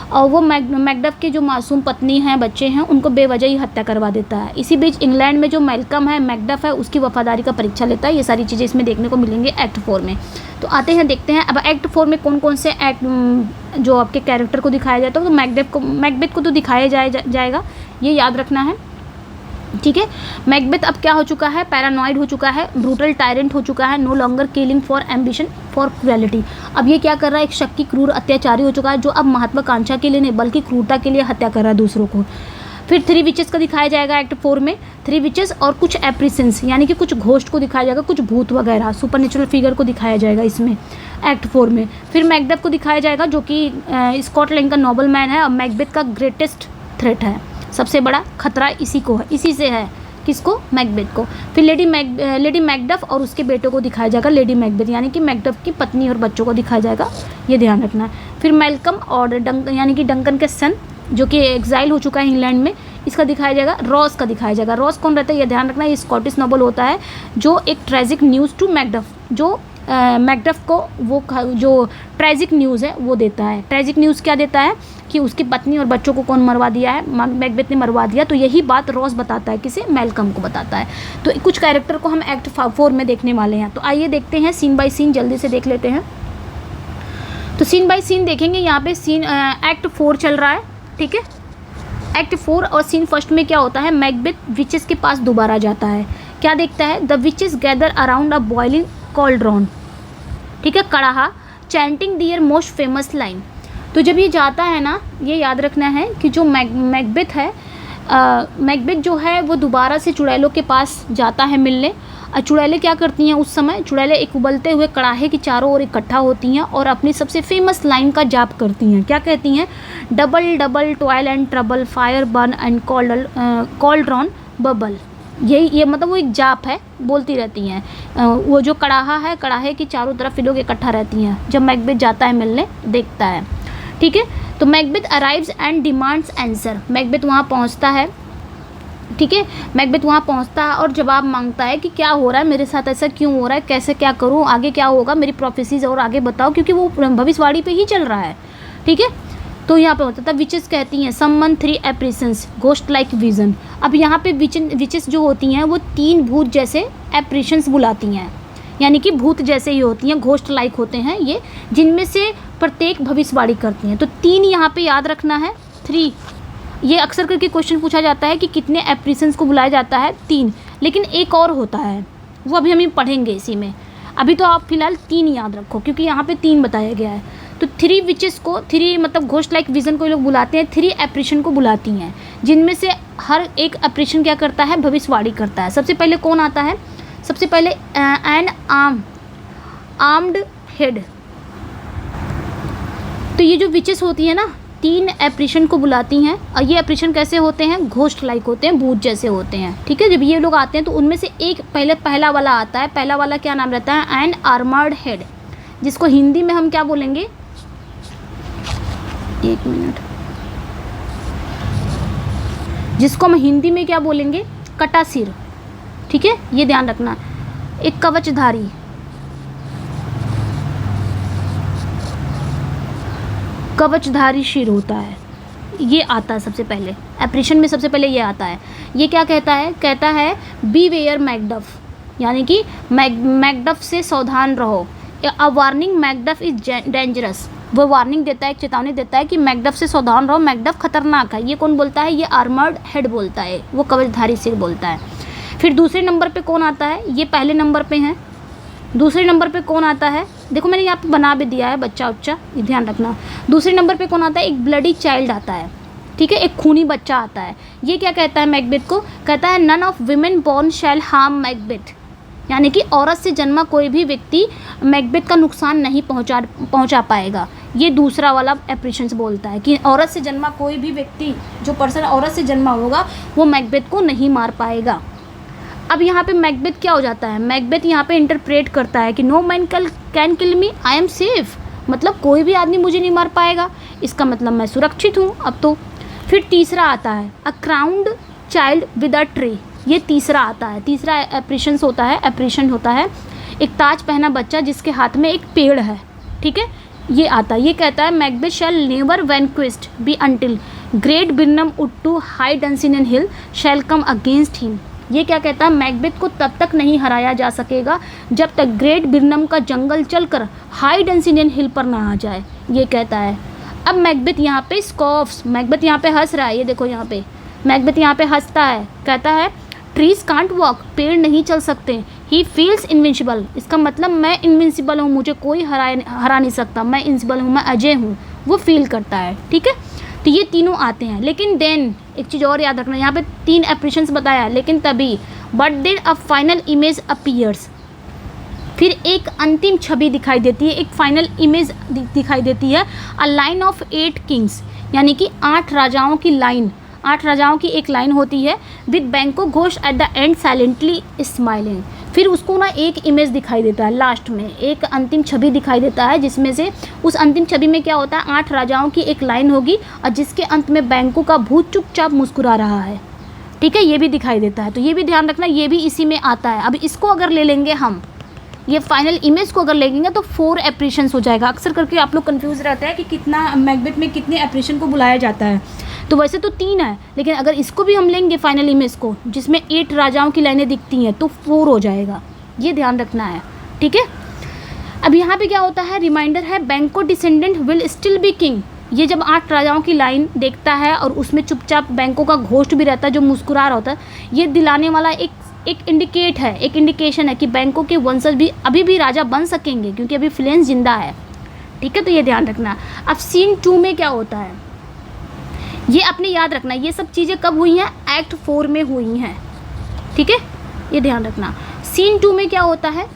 और वो मैकडफ के जो मासूम पत्नी हैं, बच्चे हैं, उनको बेवजह ही हत्या करवा देता है। इसी बीच इंग्लैंड में जो मैलकम है, मैकडफ है, उसकी वफादारी का परीक्षा लेता है। ये सारी चीज़ें इसमें देखने को मिलेंगे एक्ट 4 में। तो आते हैं देखते हैं अब एक्ट 4 में कौन कौन से एक्ट जो आपके कैरेक्टर को दिखाया जाता है। तो मैकबेथ को तो दिखाया जाएगा, ये याद रखना है। ठीक है। मैकबेथ अब क्या हो चुका है, पैरानॉइड हो चुका है, ब्रूटल टायरेंट हो चुका है, no longer killing for ambition for cruelty. अब ये क्या कर रहा है, एक शक्की क्रूर अत्याचारी हो चुका है जो अब महत्वाकांक्षा के लिए नहीं बल्कि क्रूरता के लिए हत्या कर रहा है दूसरों को। फिर 3 विचेस का दिखाया जाएगा एक्ट 4 में, 3 विचेस और कुछ एप्रिसेंस यानी कि कुछ घोस्ट को दिखाया जाएगा, कुछ भूत वगैरह सुपरनेचुरल फिगर को दिखाया जाएगा इसमें एक्ट 4 में। फिर मैकबेथ को दिखाया जाएगा जो कि स्कॉटलैंड का नोबल मैन है और मैकबेथ का ग्रेटेस्ट थ्रेट है, सबसे बड़ा खतरा इसी को है, इसी से है, किसको, मैकबेथ को। फिर लेडी मैकडफ और उसके बेटों को दिखाया जाएगा, लेडी मैकबेथ यानी कि मैकडफ की पत्नी और बच्चों को दिखाया जाएगा, ये ध्यान रखना है। फिर मैल्कम और यानी कि डंकन के सन जो कि एग्जाइल हो चुका है इंग्लैंड में, इसका दिखाया जाएगा। रॉस का दिखाया जाएगा। रॉस कौन रहता है ये ध्यान रखना, ये स्कॉटिश नोबल होता है जो एक ट्रेजिक न्यूज़ टू मैकडफ, जो मैकडफ को वो जो ट्रेजिक न्यूज़ है वो देता है। ट्रेजिक न्यूज़ क्या देता है कि उसकी पत्नी और बच्चों को कौन मरवा दिया है, मैकबेथ ने मरवा दिया। तो यही बात रॉस बताता है, किसे, मैल्कम को बताता है। तो कुछ कैरेक्टर को हम एक्ट 4 में देखने वाले हैं। तो आइए देखते हैं सीन बाय सीन, जल्दी से देख लेते हैं। तो सीन बाय सीन देखेंगे। यहाँ पे सीन एक्ट 4 चल रहा है, ठीक है। एक्ट 4 और सीन फर्स्ट में क्या होता है, मैकबेथ विचेस के पास दोबारा जाता है। क्या देखता है, the witches gather around a boiling cauldron, ठीक है, कड़ाहा, chanting their most famous line. तो जब ये जाता है ना, ये याद रखना है कि जो मैकबेथ है, मैकबेथ जो है वो दोबारा से चुड़ैलों के पास जाता है मिलने। और चुड़ैलें क्या करती हैं उस समय, चुड़ैलें एक उबलते हुए कड़ाहे की चारों ओर इकट्ठा होती हैं और अपनी सबसे फेमस लाइन का जाप करती हैं। क्या कहती हैं, double double toil and trouble, fire burn and cauldron bubble. ये मतलब वो एक जाप है, बोलती रहती हैं। वो जो कड़ाहा है, कड़ाहे की चारों तरफ लोग इकट्ठा रहती हैं जब मैकबेथ जाता है मिलने, देखता है, ठीक है। तो Macbeth arrives and demands answer. Macbeth वहाँ पहुँचता है, ठीक है। मैकबेथ वहाँ पहुँचता है और जवाब मांगता है कि क्या हो रहा है मेरे साथ, ऐसा क्यों हो रहा है, कैसे क्या करूँ, आगे क्या होगा, मेरी प्रोफेसीज और आगे बताओ, क्योंकि वो भविष्यवाणी पे ही चल रहा है, ठीक है। तो यहाँ पे होता था, विचेस कहती हैं समवन 3 एप्रेशंस घोस्ट लाइक विजन। अब यहाँ पे विचेस जो होती हैं वो 3 भूत जैसे एप्रेशंस बुलाती हैं, यानी कि भूत जैसे ही होती हैं, घोस्ट लाइक होते हैं ये, जिनमें से प्रत्येक भविष्यवाणी करती हैं। तो 3 यहाँ पे याद रखना है, 3। ये अक्सर करके क्वेश्चन पूछा जाता है कि कितने एप्रेशंस को बुलाया जाता है, 3। लेकिन एक और होता है, वो अभी हम पढ़ेंगे इसी में। अभी तो आप फिलहाल 3 याद रखो क्योंकि यहाँ पे 3 बताया गया है। तो 3 विचेस को, 3 मतलब घोस्ट लाइक विजन को लोग बुलाते हैं, 3 एप्रेशन को बुलाती हैं, जिनमें से हर एक एप्रेशन क्या करता है, भविष्यवाणी करता है। सबसे पहले कौन आता है, सबसे पहले एन आर्म्ड हेड। तो ये जो विचेस होती है ना, 3 एप्रेशन को बुलाती हैं और ये एप्रेशन कैसे होते हैं, घोस्ट लाइक होते हैं, भूत जैसे होते हैं, ठीक है। जब ये लोग आते हैं तो उनमें से एक पहला वाला आता है। पहला वाला क्या नाम रहता है, एन आर्मर्ड हेड, जिसको हिंदी में हम क्या बोलेंगे, 1 मिनट, जिसको हम हिंदी में क्या बोलेंगे, कटा सिर, ठीक है, ये ध्यान रखना। एक कवचधारी, कवचधारी सिर होता है, ये आता है सबसे पहले एप्रेशन में, सबसे पहले ये आता है। ये क्या कहता है, कहता है बी वेयर मैकडफ, यानी कि मैकडफ से सावधान रहो। A warning Macduff is dangerous, वो वार्निंग देता है, एक चेतावनी देता है कि मैकडफ से सावधान रहो, मैकडफ खतरनाक है। ये कौन बोलता है, ये आर्मर्ड हेड बोलता है, वो कवचधारी सिर बोलता है। फिर दूसरे नंबर पे कौन आता है, ये पहले नंबर पे है। दूसरे नंबर पे कौन आता है, देखो मैंने यहाँ पे बना भी दिया है, बच्चा उच्चा, ये ध्यान रखना। दूसरे नंबर पे कौन आता है, एक ब्लडी चाइल्ड आता है, ठीक है, एक खूनी बच्चा आता है। ये क्या कहता है मैकबेथ को, कहता है none of women born shall harm Macbeth, यानी कि औरत से जन्मा कोई भी व्यक्ति मैकबेथ का नुकसान नहीं पहुंचा पाएगा। ये दूसरा वाला एप्रेशंस बोलता है कि औरत से जन्मा कोई भी व्यक्ति, जो पर्सन औरत से जन्मा होगा वो मैकबेथ को नहीं मार पाएगा। अब यहाँ पे मैकबेथ क्या हो जाता है, मैकबेथ यहाँ पे इंटरप्रेट करता है कि no man can kill me, I am safe, मतलब कोई भी आदमी मुझे नहीं मार पाएगा, इसका मतलब मैं सुरक्षित हूँ अब तो। फिर तीसरा आता है a crowned child with a tree, ये तीसरा आता है, तीसरा एप्रेशन होता है एक ताज पहना बच्चा जिसके हाथ में एक पेड़ है, ठीक है, ये आता है। ये कहता है Macbeth shall never vanquished be until great Birnam wood to high Dunsinane hill shall come against him. ये क्या कहता है, मैकबेथ को तब तक नहीं हराया जा सकेगा जब तक ग्रेट बिरनम का जंगल चलकर हाई डंसिनन हिल पर ना आ जाए, ये कहता है। अब मैकबेथ यहाँ पे स्कॉफ्स, मैकबेथ यहाँ पे हंस रहा है, ये देखो यहाँ पे मैकबेथ यहाँ पे हंसता है, कहता है ट्रीज कांट वॉक, पेड़ नहीं चल सकते। ही फील्स इनविंसिबल, इसका मतलब मैं इनविंसिबल हूँ, मुझे कोई हरा नहीं सकता, मैं इनविंसिबल हूँ, मैं अजय हूँ, वो फील करता है। ठीक है, तो ये तीनों आते हैं। लेकिन देन एक चीज़ और याद रखना, यहाँ पे 3 एप्रेशंस बताया, लेकिन तभी but then a final image appears, फिर एक अंतिम छवि दिखाई देती है, एक फाइनल इमेज दिखाई देती है। अ लाइन ऑफ 8 किंग्स, यानी कि 8 राजाओं की लाइन, 8 राजाओं की एक लाइन होती है। विद बैंको Ghosh at the end silently smiling, फिर उसको ना एक इमेज दिखाई देता है, लास्ट में एक अंतिम छवि दिखाई देता है, जिसमें से उस अंतिम छवि में क्या होता है, 8 राजाओं की एक लाइन होगी और जिसके अंत में बैंको का भूत चुपचाप मुस्कुरा रहा है। ठीक है, ये भी दिखाई देता है, तो ये भी ध्यान रखना, ये भी इसी में आता है। अब इसको अगर ले लेंगे हम, ये फाइनल इमेज को अगर लेंगे तो 4 एप्रेशंस हो जाएगा। अक्सर करके आप लोग कंफ्यूज रहते हैं कि कितना मैकबेथ में कितने एप्रेशन को बुलाया जाता है, तो वैसे तो 3 है, लेकिन अगर इसको भी हम लेंगे फाइनल इमेज को, जिसमें 8 राजाओं की लाइनें दिखती हैं, तो 4 हो जाएगा, ये ध्यान रखना है। ठीक है, अब यहाँ पे क्या होता है, रिमाइंडर है, बैंको descendant will still be king. ये जब 8 राजाओं की लाइन देखता है और उसमें चुपचाप बैंको का घोस्ट भी रहता है जो मुस्कुरा रहा होता है, ये दिलाने वाला एक इंडिकेशन है कि बैंको के वंशज भी अभी भी राजा बन सकेंगे, क्योंकि अभी फ्लेंस जिंदा है। ठीक है, तो ये ध्यान रखना। अब सीन 2 में क्या होता है, ये आपने याद रखना, ये सब चीज़ें कब हुई हैं, एक्ट 4 में हुई हैं। ठीक है, ये ध्यान रखना। सीन 2 में क्या होता है,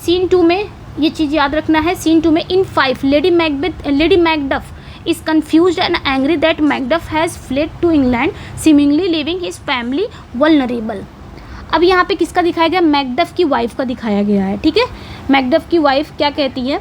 सीन 2 में ये चीज़ याद रखना है। सीन 2 में इन 5 lady Macduff is confused and angry that Macduff has fled to England, seemingly leaving his family vulnerable। अब यहाँ पे किसका दिखाया गया, मैकडफ की वाइफ का दिखाया गया है। ठीक है, मैकडफ की वाइफ क्या कहती है,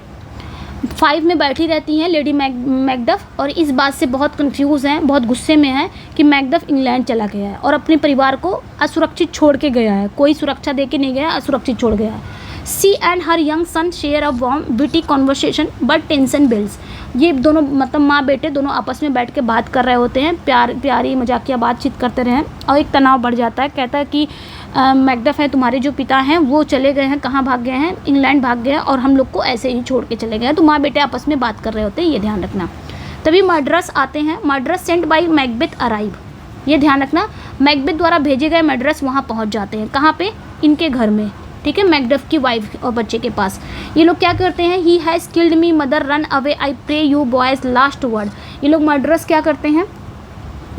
5 में बैठी रहती हैं लेडी मैकडफ, और इस बात से बहुत कंफ्यूज हैं, बहुत गुस्से में हैं कि मैकडफ इंग्लैंड चला गया है और अपने परिवार को असुरक्षित छोड़ के गया है, कोई सुरक्षा दे के नहीं गया, असुरक्षित छोड़ गया है। She and her young son share a warm witty conversation but tension builds, ये दोनों मतलब माँ बेटे दोनों आपस में बैठ के बात कर रहे होते हैं, प्यारी मजाकिया बातचीत करते रहे, और एक तनाव बढ़ जाता है। कहता है कि मैकडफ है, तुम्हारे जो पिता हैं वो चले गए हैं, कहाँ भाग गए हैं, इंग्लैंड भाग गए हैं, और हम लोग को ऐसे ही छोड़ के चले गए हैं। तो माँ बेटे आपस में बात कर रहे होते हैं, ये ध्यान रखना। तभी मर्डरस आते हैं, murderous Saint by Macbeth arrive, ये ध्यान रखना, मैकबेथ द्वारा भेजे गए मर्डरस वहाँ पहुँच जाते हैं, कहाँ पे, इनके घर में। ठीक है, मैकडफ की वाइफ और बच्चे के पास। ये लोग क्या करते हैं, he has killed me mother run away I pray you boys last word, ये लोग मर्डरस क्या करते हैं,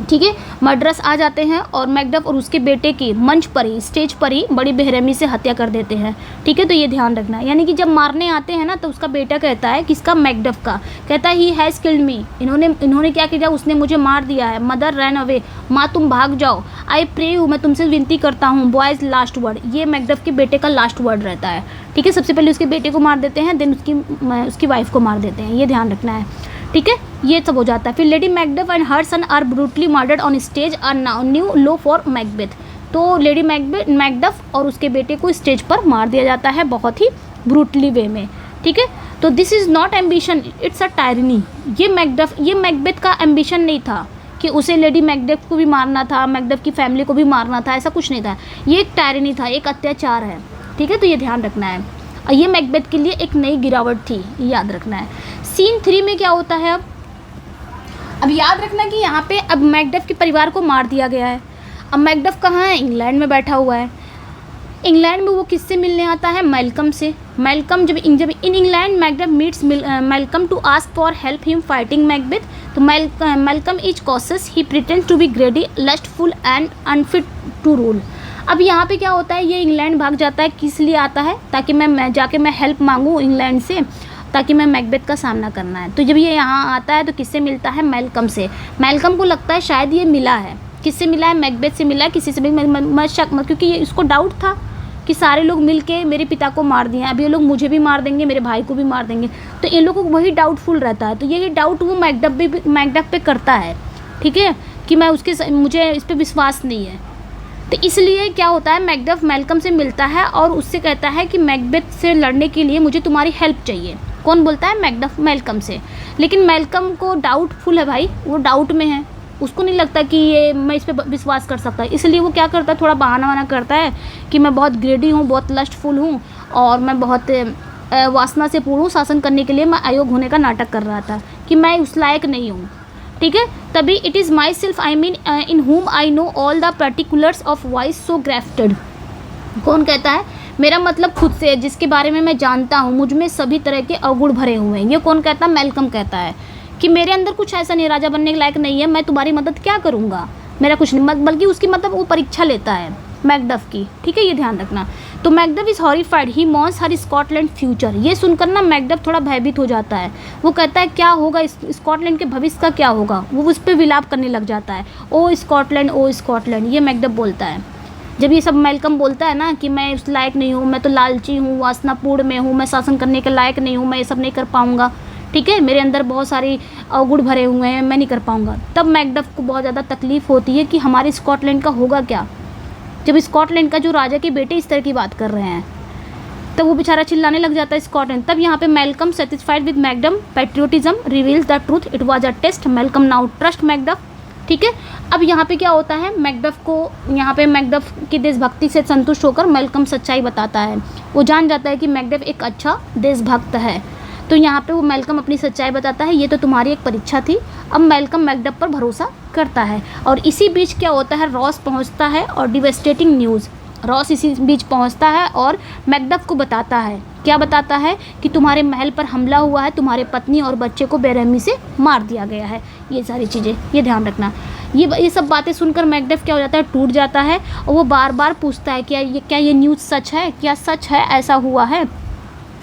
ठीक है, मर्डरस आ जाते हैं और मैकडफ और उसके बेटे की मंच पर ही, स्टेज पर ही बड़ी बेरहमी से हत्या कर देते हैं। ठीक है, तो ये ध्यान रखना है। यानी कि जब मारने आते हैं ना, तो उसका बेटा कहता है, किसका, मैकडफ का, कहता है ही हैज़ किल्ड मी, इन्होंने क्या किया, उसने मुझे मार दिया है। मदर रन अवे, माँ तुम भाग जाओ। आई प्रे यू, मैं तुमसे विनती करता हूँ। बॉयज़ लास्ट वर्ड, ये मैकडफ के बेटे का लास्ट वर्ड रहता है। ठीक है, सबसे पहले उसके बेटे को मार देते हैं, देन उसकी वाइफ को मार देते हैं, ये ध्यान रखना है। ठीक है, ये सब हो जाता है। फिर lady Macduff and her son are brutally murdered on stage, are new low for Macbeth, तो लेडी मैकडफ और उसके बेटे को स्टेज पर मार दिया जाता है बहुत ही ब्रूटली वे में। ठीक है, तो this is not ambition, it's a tyranny. ये मैकबेथ का एम्बिशन नहीं था कि उसे लेडी मैकडफ को भी मारना था, मैकडफ की फैमिली को भी मारना था, ऐसा कुछ नहीं था। ये एक टायरनी था, एक अत्याचार है। ठीक है, तो ये ध्यान रखना है, और ये मैकबेथ के लिए एक नई गिरावट थी, याद रखना है। सीन 3 में क्या होता है, अब याद रखना कि यहाँ पे अब मैकडफ के परिवार को मार दिया गया है। अब मैकडफ कहाँ है, इंग्लैंड में बैठा हुआ है। इंग्लैंड में वो किससे मिलने आता है, मैल्कम से। मैल्कम जब in England Macduff meets Malcolm to ask for help him fighting Macbeth, तो Malcolm is cautious, he pretends to be greedy, lustful and unfit to rule. अब यहाँ पे क्या होता है, ये इंग्लैंड भाग जाता है, किस लिए आता है, ताकि मैं जाके मैं हेल्प मांगूँ इंग्लैंड से, ताकि मैं मैकबेथ का सामना करना है। तो जब ये यहाँ आता है तो किससे मिलता है, मैल्कम से। मैल्कम को लगता है शायद ये मिला है, किससे मिला है, मैकबेथ से मिला है, किसी से भी क्योंकि ये इसको डाउट था कि सारे लोग मिलके मेरे पिता को मार दिए, अभी ये लोग मुझे भी मार देंगे, मेरे भाई को भी मार देंगे, तो इन लोगों को वही डाउटफुल रहता है। तो यही डाउट वो मैकडफ पे करता है। ठीक है, कि मुझे इस पर विश्वास नहीं है। तो इसलिए क्या होता है, मैकडफ मैल्कम से मिलता है और उससे कहता है कि मैकबेथ से लड़ने के लिए मुझे तुम्हारी हेल्प चाहिए। कौन बोलता है, मैकडफ मैल्कम से। लेकिन मैल्कम को डाउटफुल है भाई, वो डाउट में है, उसको नहीं लगता कि ये मैं इस पर विश्वास कर सकता है। इसलिए वो क्या करता है, थोड़ा बहाना वाना करता है कि मैं बहुत ग्रेडी हूँ, बहुत लस्टफुल हूँ, और मैं बहुत वासना से पूर्ण हूँ, शासन करने के लिए मैं अयोग्य होने का नाटक कर रहा था, कि मैं उस लायक नहीं हूँ। ठीक है, तभी it is myself I mean in whom I know all the particulars of vice so grafted. कौन कहता है? मेरा मतलब खुद से है, जिसके बारे में मैं जानता हूँ, मुझ में सभी तरह के अवगुण भरे हुए हैं। ये कौन कहता है? मैल्कम कहता है कि मेरे अंदर कुछ ऐसा नहीं, राजा बनने के लायक नहीं है, मैं तुम्हारी मदद क्या करूँगा, मेरा कुछ नहीं, बल्कि उसकी मतलब वो परीक्षा लेता है मैकडफ की, ठीक है, ये ध्यान रखना। तो Macduff is horrified, he mourns her Scotland future. ये सुनकर ना मैकडफ थोड़ा भयभीत हो जाता है। वो कहता है क्या होगा, स्कॉटलैंड के भविष्य का क्या होगा, वो उस पर विलाप करने लग जाता है। ओ स्कॉटलैंड, ये मैकडफ बोलता है। जब ये सब मैल्कम बोलता है ना कि मैं उस लायक नहीं हूँ, मैं तो लालची हूँ, वासनापूर्ण में हूँ, मैं शासन करने के लायक नहीं हूँ, मैं ये सब नहीं कर पाऊँगा, ठीक है, मेरे अंदर बहुत सारी अवगुण भरे हुए हैं, मैं नहीं कर पाऊँगा। तब मैकडफ को बहुत ज़्यादा तकलीफ़ होती है कि हमारे स्कॉटलैंड का होगा क्या, जब स्कॉटलैंड का जो राजा के बेटे इस तरह की बात कर रहे हैं। तब वो बेचारा चिल्लाने लग जाता है स्कॉटलैंड। तब यहाँ पे Malcolm satisfied with Macduff patriotism reveals the truth, it was a test, Malcolm now trust Macduff, ठीक है। अब यहाँ पे क्या होता है, मैकडफ को यहाँ पे मैकडफ की देशभक्ति से संतुष्ट होकर मैल्कम सच्चाई बताता है। वो जान जाता है कि मैकडफ एक अच्छा देशभक्त है। तो यहाँ पे वो मैल्कम अपनी सच्चाई बताता है, ये तो तुम्हारी एक परीक्षा थी। अब मैल्कम मैकडफ पर भरोसा करता है। और इसी बीच क्या होता है, रॉस पहुँचता है और डिवेस्टेटिंग न्यूज़, रॉस इसी बीच पहुँचता है और मैकडफ को बताता है, क्या बताता है कि तुम्हारे महल पर हमला हुआ है, तुम्हारे पत्नी और बच्चे को बेरहमी से मार दिया गया है। ये सारी चीज़ें, ये ध्यान रखना। ये सब बातें सुनकर मैकडफ क्या हो जाता है, टूट जाता है। और वो बार बार पूछता है क्या ये न्यूज़ सच है, क्या सच है, ऐसा हुआ है।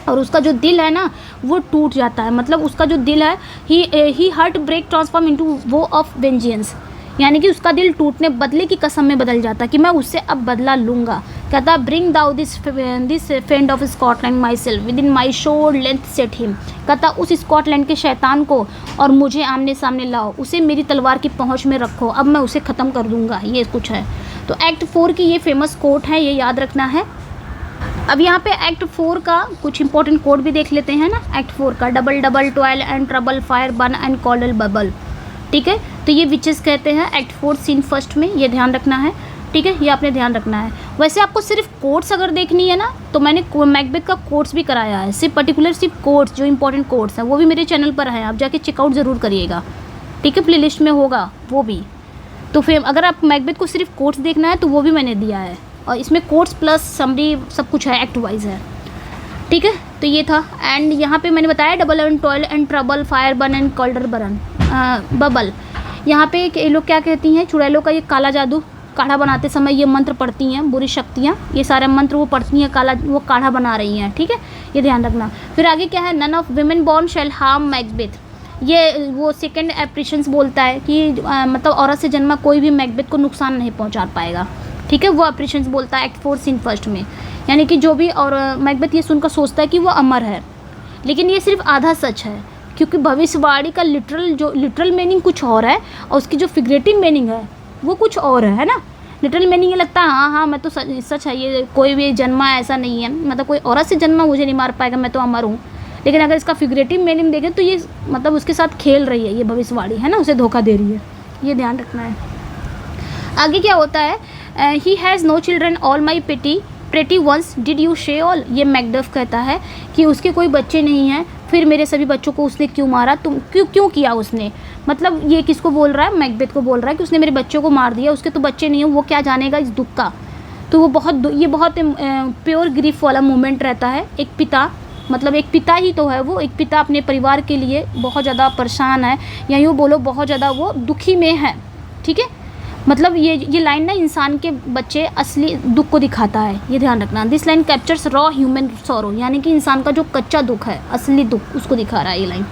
और उसका जो दिल है ना वो टूट जाता है, मतलब उसका जो दिल है ही हार्ट ब्रेक ट्रांसफॉर्म इनटू वो ऑफ वेंजियंस, यानी कि उसका दिल टूटने बदले की कसम में बदल जाता है कि मैं उससे अब बदला लूँगा। कहता bring thou this friend of Scotland myself within my shore length set him. कहता उस स्कॉटलैंड के शैतान को और मुझे आमने सामने लाओ, उसे मेरी तलवार की पहुँच में रखो, अब मैं उसे ख़त्म कर दूँगा। ये कुछ है। तो एक्ट 4 की ये फेमस कोट है, ये याद रखना है। अब यहाँ पे एक्ट 4 का कुछ इंपॉर्टेंट कोड भी देख लेते हैं ना। एक्ट 4 का double double toil and trouble fire burn and cauldron bubble, ठीक है। तो ये विचेस कहते हैं एक्ट 4 सीन फर्स्ट में, ये ध्यान रखना है, ठीक है, ये आपने ध्यान रखना है। वैसे आपको सिर्फ कोट्स अगर देखनी है ना तो मैंने मैकबेथ का कोट्स भी कराया है, सिर्फ कोट्स जो इंपॉर्टेंट कोट्स हैं वो भी मेरे चैनल पर है, आप जाके चेकआउट ज़रूर करिएगा, ठीक है, प्ले लिस्ट में होगा वो भी। तो फिर अगर आप मैकबेथ को सिर्फ कोट्स देखना है तो वो भी मैंने दिया है, और इसमें कोट्स प्लस समरी सब कुछ है, एक्ट वाइज है, ठीक है। तो ये था। एंड यहाँ पे मैंने बताया double and toil and trouble fire burn and कॉल्डर burn bubble. यहाँ पे ये लोग क्या कहती हैं, चुड़ैलों का ये काला जादू, काढ़ा बनाते समय ये मंत्र पढ़ती हैं बुरी शक्तियाँ, ये सारे मंत्र वो पढ़ती हैं, वो काढ़ा बना रही हैं, ठीक है, ये ध्यान रखना। फिर आगे क्या है, none of women born shall harm Macbeth. ये वो सेकेंड एप्रीशंस बोलता है कि मतलब औरत से जन्मा कोई भी मैकबेथ को नुकसान नहीं पहुँचा पाएगा, ठीक है, वो एप्रीशंस बोलता है एक्ट 4 सीन फर्स्ट में। यानी कि जो भी, और मैकबेथ ये सुनकर सोचता है कि वो अमर है, लेकिन ये सिर्फ आधा सच है, क्योंकि भविष्यवाणी का लिटरल मीनिंग कुछ और है और उसकी जो फिगरेटिव मीनिंग है वो कुछ और है ना। लिटरल मीनिंग ये लगता है हाँ मैं तो सच है, ये कोई भी जन्मा ऐसा नहीं है, मतलब कोई औरत से जन्मा मुझे नहीं मार पाएगा, मैं तो अमर हूँ। लेकिन अगर इसका फिगरेटिव मीनिंग देखें तो ये मतलब उसके साथ खेल रही है, ये भविष्यवाणी है ना, उसे धोखा दे रही है, ये ध्यान रखना है। आगे क्या होता है, he has no children all my pretty ones did you say all. ये मैकडफ कहता है कि उसके कोई बच्चे नहीं हैं, फिर मेरे सभी बच्चों को उसने क्यों मारा, तुम क्यों किया उसने। मतलब ये किसको बोल रहा है, मैकबेथ को बोल रहा है कि उसने मेरे बच्चों को मार दिया, उसके तो बच्चे नहीं हैं, वो क्या जानेगा इस दुख का। तो वो बहुत प्योर ग्रीफ वाला मोमेंट रहता है। एक पिता, मतलब एक पिता ही तो है वो, एक पिता अपने परिवार के लिए बहुत ज़्यादा परेशान है, या यूँ बोलो बहुत ज़्यादा वो दुखी में है, ठीक है। मतलब ये लाइन ना इंसान के बच्चे असली दुख को दिखाता है, ये ध्यान रखना। This line captures raw human sorrow, यानी कि इंसान का जो कच्चा दुख है, असली दुख, उसको दिखा रहा है ये लाइन।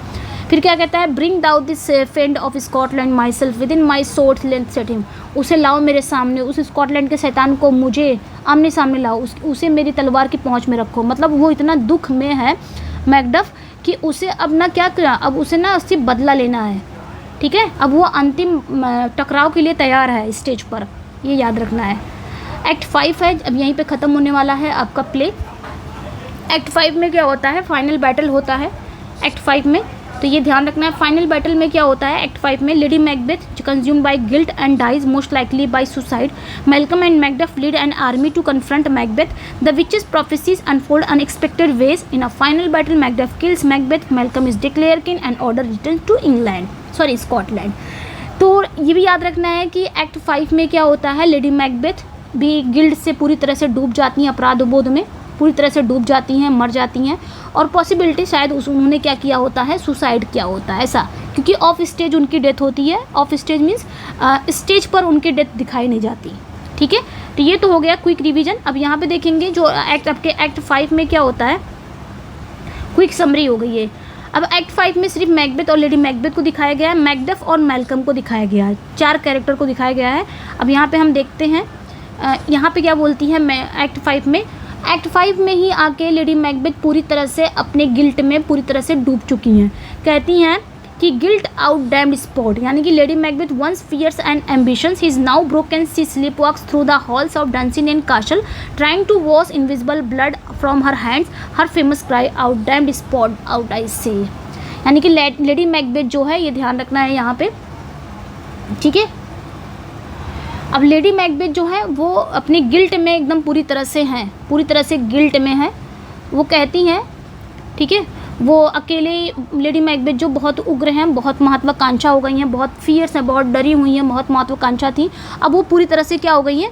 फिर क्या कहता है, bring down this friend of Scotland myself within my sort length set him. उसे लाओ मेरे सामने, उस स्कॉटलैंड के शैतान को मुझे आमने सामने लाओ, उसे मेरी तलवार की पहुँच में रखो। मतलब वो इतना दुख में है मैकडफ कि उसे अब ना क्या करा, अब उसे ना उससे बदला लेना है, ठीक है। अब वो अंतिम टकराव के लिए तैयार है स्टेज पर, ये याद रखना है। एक्ट 5 है, अब यहीं पे ख़त्म होने वाला है आपका प्ले। एक्ट 5 में क्या होता है, फाइनल बैटल होता है एक्ट 5 में, तो ये ध्यान रखना है। फाइनल बैटल में क्या होता है एक्ट 5 में, lady Macbeth consumed by guilt and dies most likely by suicide. Malcolm and Macduff lead an army to confront Macbeth. The witches prophecies unfold unexpected ways. In a final battle Macduff kills Macbeth, Malcolm is declare king and order return to England. Sorry Scotland. तो ये भी याद रखना है कि एक्ट 5 में क्या होता है, लेडी मैकबेथ भी गिल्ड से पूरी तरह से डूब जाती हैं, अपराध बोध में पूरी तरह से डूब जाती हैं, मर जाती हैं, और पॉसिबिलिटी शायद उन्होंने क्या किया होता है, सुसाइड किया होता है ऐसा, क्योंकि ऑफ स्टेज उनकी डेथ होती है। ऑफ स्टेज मीन्स स्टेज पर उनकी डेथ दिखाई नहीं जाती। ठीक है, तो ये तो हो गया क्विक रिवीजन। अब यहाँ पे देखेंगे जो आपके एक्ट 5 में क्या होता है, क्विक समरी हो गई है। अब एक्ट 5 में सिर्फ मैकबेथ और लेडी मैकबेथ को दिखाया गया है, मैकडफ और मैल्कम को दिखाया गया है, 4 कैरेक्टर को दिखाया गया है। अब यहाँ पे हम देखते हैं यहाँ पे क्या बोलती है एक्ट 5 में। एक्ट 5 में ही आके लेडी मैकबेथ पूरी तरह से अपने गिल्ट में पूरी तरह से डूब चुकी हैं। कहती हैं कि गिल्ट आउट डैम्ड स्पॉट, यानी कि lady Macbeth once fierce and ambitions he is now broken, she sleepwalks through the halls of Dunsinane castle trying to wash invisible blood from her hands, her famous cry out damned spot out I say. यानी कि लेडी मैकबेथ जो है, ये ध्यान रखना है यहाँ पे, ठीक है। अब लेडी मैकबेथ जो है वो अपनी गिल्ट में एकदम पूरी तरह से हैं, पूरी तरह से गिल्ट में हैं। वो कहती हैं, ठीक है, वो अकेले लेडी मैकबेथ जो बहुत उग्र हैं, बहुत महत्वाकांक्षा हो गई हैं, बहुत फियर्स हैं, बहुत डरी हुई हैं, बहुत महत्वाकांक्षा थी, अब वो पूरी तरह से क्या हो गई हैं,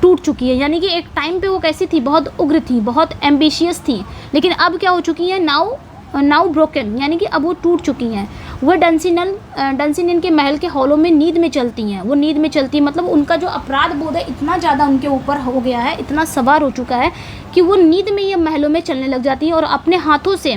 टूट चुकी है। यानी कि एक टाइम पे वो कैसी थी, बहुत उग्र थी, बहुत एम्बिशियस थी, लेकिन अब क्या हो चुकी हैं, नाउ ब्रोकन, यानी कि अब वो टूट चुकी हैं। वह डंसिनेन के महल के हॉलों में नींद में चलती हैं, वो नींद में चलती हैं, मतलब उनका जो अपराध बोध है इतना ज़्यादा उनके ऊपर हो गया है, इतना सवार हो चुका है कि वो नींद में ये महलों में चलने लग जाती हैं और अपने हाथों से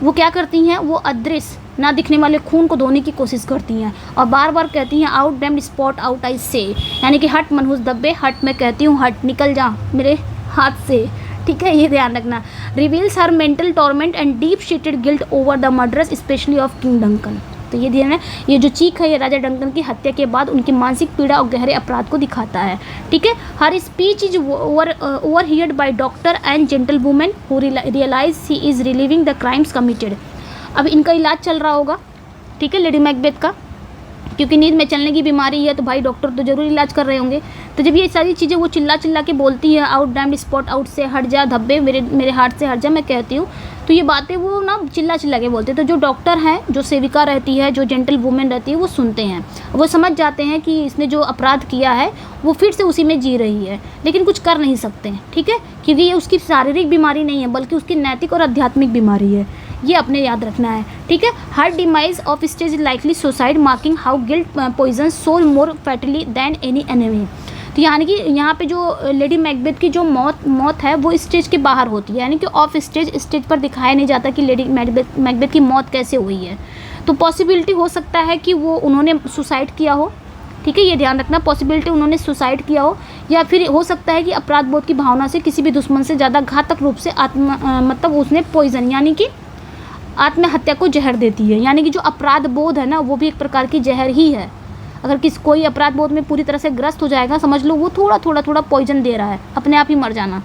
वो क्या करती हैं, वो अदृश्य ना दिखने वाले खून को धोने की कोशिश करती हैं और बार बार कहती हैं out damned spot out I say, यानी कि हट मनहूस दब्बे, हट मैं कहती हूँ, हट निकल जा मेरे हाथ से। ठीक है, ये ध्यान रखना। Reveals her mental torment and deep शीटेड guilt over the murderous specially of king Duncan. तो ये ध्यान है, ये जो चीख है ये राजा डंकन की हत्या के बाद उनकी मानसिक पीड़ा और गहरे अपराध को दिखाता है। ठीक है, her speech is overheard by doctor and gentle women who realize he is relieving the crimes committed. अब इनका इलाज चल रहा होगा, ठीक है, लेडी मैकबेथ का, क्योंकि नींद में चलने की बीमारी है तो भाई डॉक्टर तो जरूर इलाज कर रहे होंगे। तो जब ये सारी चीज़ें वो चिल्ला चिल्ला के बोलती है आउट डैम्ड स्पॉट आउट से, हट जा धब्बे मेरे हाथ से हट जा, मैं कहती हूँ, तो ये बातें वो ना चिल्ला चिल्ला के बोलते हैं। तो जो डॉक्टर हैं, जो सेविका रहती है, जो जेंटल वुमेन रहती है, वो सुनते हैं, वो समझ जाते हैं कि इसने जो अपराध किया है वो फिर से उसी में जी रही है, लेकिन कुछ कर नहीं सकते हैं। ठीक है, क्योंकि ये उसकी शारीरिक बीमारी नहीं है बल्कि उसकी नैतिक और आध्यात्मिक बीमारी है, ये अपने याद रखना है। ठीक है, her demise off stage is likely suicide marking how guilt poison soul more fatally than any enemy. तो यानी कि यहाँ पे जो लेडी मैकबेथ की जो मौत है वो स्टेज के बाहर होती है, यानी कि ऑफ स्टेज पर दिखाया नहीं जाता कि लेडी मैकबेथ की मौत कैसे हुई है। तो पॉसिबिलिटी हो सकता है कि वो उन्होंने सुसाइड किया हो। ठीक है, ये ध्यान रखना, पॉसिबिलिटी उन्होंने सुसाइड किया हो, या फिर हो सकता है कि अपराध बोध की भावना से किसी भी दुश्मन से ज़्यादा घातक रूप से मतलब उसने पॉइजन यानी कि आत्महत्या को जहर देती है। यानी कि जो अपराध बोध है ना वो भी एक प्रकार की जहर ही है। अगर कोई अपराध बोध में पूरी तरह से ग्रस्त हो जाएगा, समझ लो वो थोड़ा पॉइजन दे रहा है, अपने आप ही मर जाना।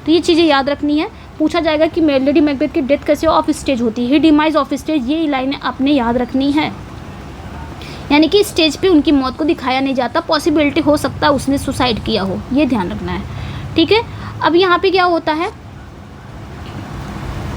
तो ये चीज़ें याद रखनी है। पूछा जाएगा कि लेडी मैकबेथ की डेथ कैसे ऑफ स्टेज होती है, डिमाइज ऑफ स्टेज, ये लाइनें आपने याद रखनी है। यानी कि स्टेज पे उनकी मौत को दिखाया नहीं जाता, पॉसिबिलिटी हो सकता है उसने सुसाइड किया हो, ये ध्यान रखना है। ठीक है, अब यहाँ पे क्या होता है,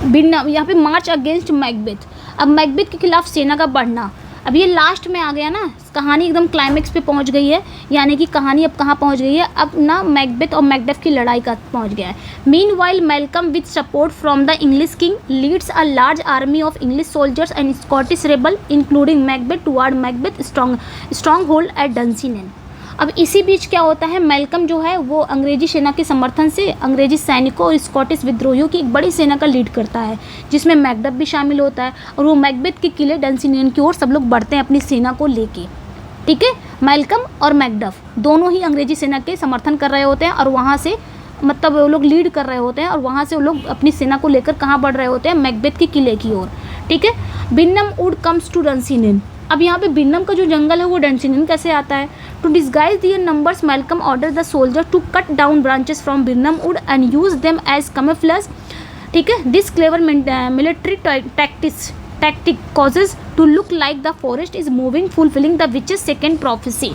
यहाँ पे मार्च अगेंस्ट मैकबेथ। अब मैकबेथ के खिलाफ सेना का बढ़ना, अब ये लास्ट में आ गया ना, कहानी एकदम क्लाइमेक्स पे पहुंच गई है। यानी कि कहानी अब कहाँ पहुंच गई है, अब ना मैकबेथ और मैकडफ की लड़ाई का पहुंच गया है। Meanwhile Malcolm with support from the English king leads a large army of English soldiers and Scottish rebel including Macbeth toward Macbeth stronghold at Dunsinane. अब इसी बीच क्या होता है, मैल्कम जो है वो अंग्रेजी सेना के समर्थन से अंग्रेजी सैनिकों और स्कॉटिश विद्रोहियों की एक बड़ी सेना का लीड करता है, जिसमें मैकडफ भी शामिल होता है, और वो मैकबेथ के किले डंसिनेन की ओर सब लोग बढ़ते हैं अपनी सेना को लेके। ठीक है, मैल्कम और मैकडफ दोनों ही अंग्रेजी सेना के समर्थन कर रहे होते हैं और वहाँ से मतलब वो लोग लीड कर रहे होते हैं, और वहाँ से वो लोग अपनी सेना को लेकर कहाँ बढ़ रहे होते हैं, मैकबेथ के किले की ओर। ठीक है, बिन्नम वुड कम्स टू डंसिनेन। अब यहाँ पे बिन्नम का जो जंगल है वो डंसिनेन कैसे आता है, to disguise their numbers Malcolm order the soldier to cut down branches from Birnam wood and use them as camouflage. ठीक है, this clever military tactic causes to look like the forest is moving fulfilling the witches second prophecy.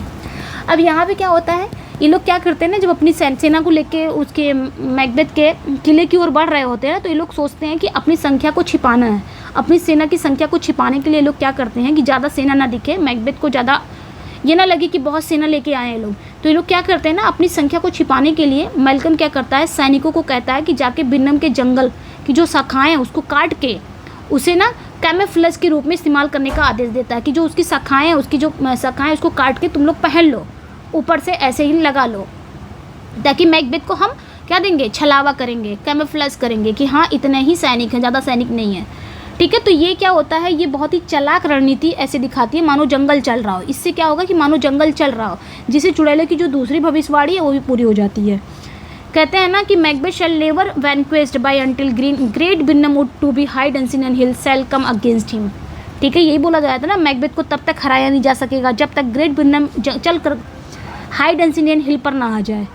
अब यहाँ पे क्या होता है, ये लोग क्या करते हैं ना, जब अपनी सेना को लेके उसके मैकबेथ के किले की ओर बढ़ रहे होते हैं तो ये लोग सोचते हैं कि अपनी संख्या को छिपाना है, अपनी सेना की संख्या को छिपाने के लिए लोग क्या करते हैं कि ज़्यादा सेना ना दिखे, मैकबेथ को ज़्यादा ये ना लगे कि बहुत सेना लेके आए हैं लोग, तो ये लोग क्या करते हैं ना, अपनी संख्या को छिपाने के लिए मैल्कम क्या करता है, सैनिकों को कहता है कि जाके बिन्नम के जंगल की जो शाखाएं हैं उसको काट के उसे ना कैमोफ्लेज के रूप में इस्तेमाल करने का आदेश देता है कि जो उसकी शाखाएं हैं, उसकी जो शाखाएं उसको काट के तुम लोग पहन लो, ऊपर से ऐसे ही लगा लो, ताकि मैकबेथ को हम क्या देंगे, छलावा करेंगे, कैमोफ्लेज करेंगे कि हाँ इतने ही सैनिक हैं, ज़्यादा सैनिक नहीं है। ठीक है, तो ये क्या होता है, ये बहुत ही चालाक रणनीति ऐसे दिखाती है मानो जंगल चल रहा हो। इससे क्या होगा कि मानो जंगल चल रहा हो, जिससे चुड़ैलों की जो दूसरी भविष्यवाणी है वो भी पूरी हो जाती है। कहते हैं ना कि Macbeth shall never vanquished by until great Birnam wood to be hide unseen hill shall come against him. ठीक है, यही बोला जाता है ना, मैकबेथ को तब तक हराया नहीं जा सकेगा जब तक ग्रेट बिन्नम चल कर हाइड अनसीन हिल पर ना आ जाए।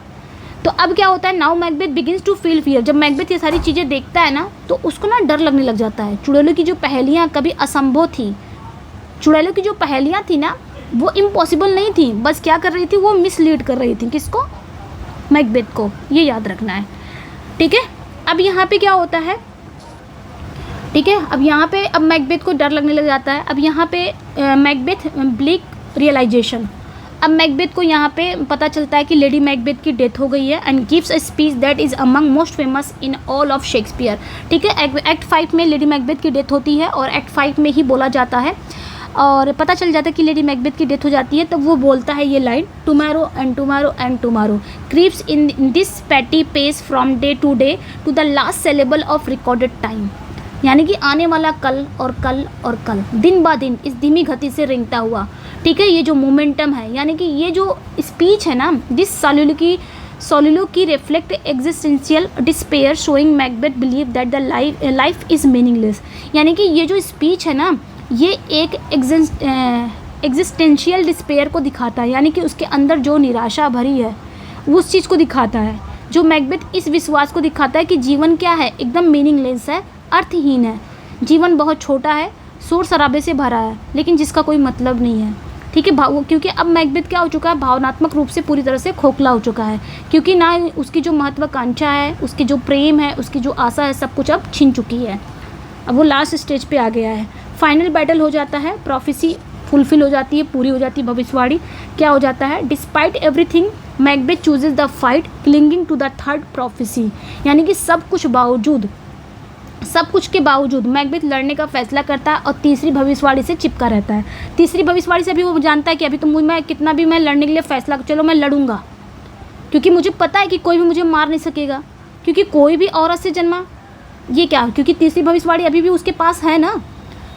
तो अब क्या होता है, now Macbeth begins to feel fear. जब मैकबेथ ये सारी चीज़ें देखता है ना तो उसको ना डर लगने लग जाता है। चुड़ैलों की जो पहेलियाँ कभी असंभव थी, चुड़ैलों की जो पहेलियाँ थी ना वो इम्पॉसिबल नहीं थी, बस क्या कर रही थी, वो मिसलीड कर रही थी किसको, मैकबेथ को। ये याद रखना है। ठीक है, अब यहाँ पे क्या होता है, ठीक है, अब यहाँ पे अब मैकबेथ को डर लगने लग जाता है। अब यहाँ पे मैकबेथ ब्लिक रियलाइजेशन, अब मैकबेथ को यहाँ पे पता चलता है कि लेडी मैकबेथ की डेथ हो गई है and gives a speech that is among most famous in all of Shakespeare. ठीक है, एक्ट 5 में लेडी मैकबेथ की डेथ होती है और एक्ट 5 में ही बोला जाता है और पता चल जाता है कि लेडी मैकबेथ की डेथ हो जाती है। तब वो बोलता है ये line, tomorrow and tomorrow and tomorrow creeps in this petty pace from day to the last syllable of recorded time. यानी कि आने वाला कल और कल और कल दिन ब दिन इस धीमी गति से रेंगता हुआ। ठीक है, ये जो मोमेंटम है, यानी कि ये जो स्पीच है ना, दिस सोलिलो की reflect existential despair showing Macbeth believe that the life is meaningless. यानी कि ये जो स्पीच है ना ये एक एग्जिस्टेंशियल डिस्पेयर को दिखाता है, यानी कि उसके अंदर जो निराशा भरी है वो उस चीज़ को दिखाता है। जो मैकबेथ इस विश्वास को दिखाता है कि जीवन क्या है, एकदम मीनिंगलेस है, अर्थहीन है, जीवन बहुत छोटा है, शोर शराबे से भरा है, लेकिन जिसका कोई मतलब नहीं है। ठीक है, क्योंकि अब मैकबेथ क्या हो चुका है, भावनात्मक रूप से पूरी तरह से खोखला हो चुका है, क्योंकि ना उसकी जो महत्वाकांक्षा है, उसकी जो प्रेम है, उसकी जो आशा है, सब कुछ अब छिन चुकी है। अब वो लास्ट स्टेज पे आ गया है। फाइनल बैटल हो जाता है, प्रोफेसी फुलफिल हो जाती है, पूरी हो जाती है भविष्यवाणी। क्या हो जाता है, despite everything Macbeth chooses the fight clinging to the third prophecy. यानी कि सब कुछ के बावजूद मैकबेथ लड़ने का फैसला करता है और तीसरी भविष्यवाणी से चिपका रहता है। तीसरी भविष्यवाणी से अभी वो जानता है कि अभी तो मैं कितना भी मैं लड़ने के लिए फैसला, चलो मैं लड़ूंगा, क्योंकि मुझे पता है कि कोई भी मुझे मार नहीं सकेगा, क्योंकि कोई भी औरत से जन्मा। ये क्या, क्योंकि तीसरी भविष्यवाणी अभी भी उसके पास है ना।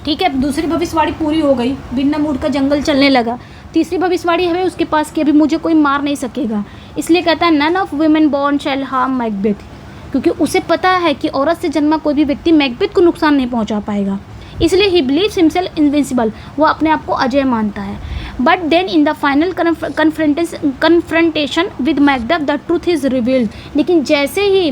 ठीक है, दूसरी भविष्यवाणी पूरी हो गई, बिन्ना मूड का जंगल चलने लगा, तीसरी भविष्यवाणी है उसके पास कि अभी मुझे कोई मार नहीं सकेगा। इसलिए कहता है none of women born shall harm Macbeth, क्योंकि उसे पता है कि औरत से जन्मा कोई भी व्यक्ति मैकबेथ को नुकसान नहीं पहुंचा पाएगा। इसलिए ही बिलीव्स हिमसेल्फ इनविंसिबल, वो अपने आप को अजय मानता है। But then in the final confrontation with Macbeth the truth is revealed. लेकिन जैसे ही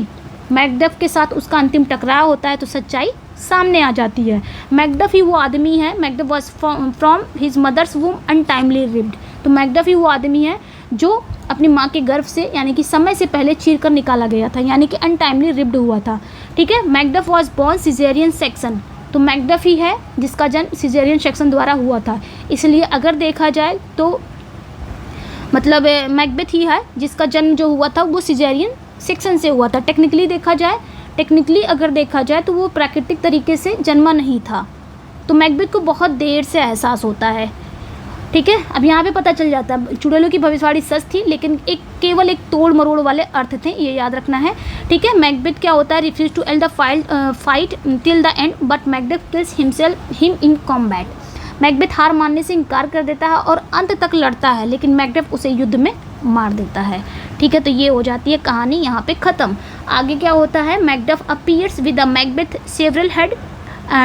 मैकबेथ के साथ उसका अंतिम टकराव होता है तो सच्चाई सामने आ जाती है। मैकबेथ ही वो आदमी है, Macbeth was from his mother's womb untimely ripped. तो मैकबेथ ही वो आदमी है जो अपनी माँ के गर्भ से यानी कि समय से पहले चीर कर निकाला गया था, यानी कि अनटाइमली रिप्ड हुआ था। ठीक है, Macbeth was born caesarean section. तो मैकबेथ ही है जिसका जन्म सिजेरियन सेक्शन द्वारा हुआ था। इसलिए अगर देखा जाए तो मतलब मैकबेथ ही है जिसका जन्म जो हुआ था वो सिजेरियन सेक्शन से हुआ था। टेक्निकली अगर देखा जाए तो वो प्राकृतिक तरीके से जन्मा नहीं था। तो मैकबेथ को बहुत देर से एहसास होता है। ठीक है, अब यहाँ पे पता चल जाता है चुड़ैलों की भविष्यवाणी सच थी, लेकिन केवल एक तोड़ मरोड़ वाले अर्थ थे, ये याद रखना है। ठीक है, मैकबेथ क्या होता है, refuse to end the fight till the end but Macbeth kills him in combat. Macbeth हार मानने से इनकार कर देता है और अंत तक लड़ता है, लेकिन मैकबेथ उसे युद्ध में मार देता है। ठीक है, तो ये हो जाती है कहानी यहाँ पे ख़त्म। आगे क्या होता है, Macbeth appears with the Macbeth several head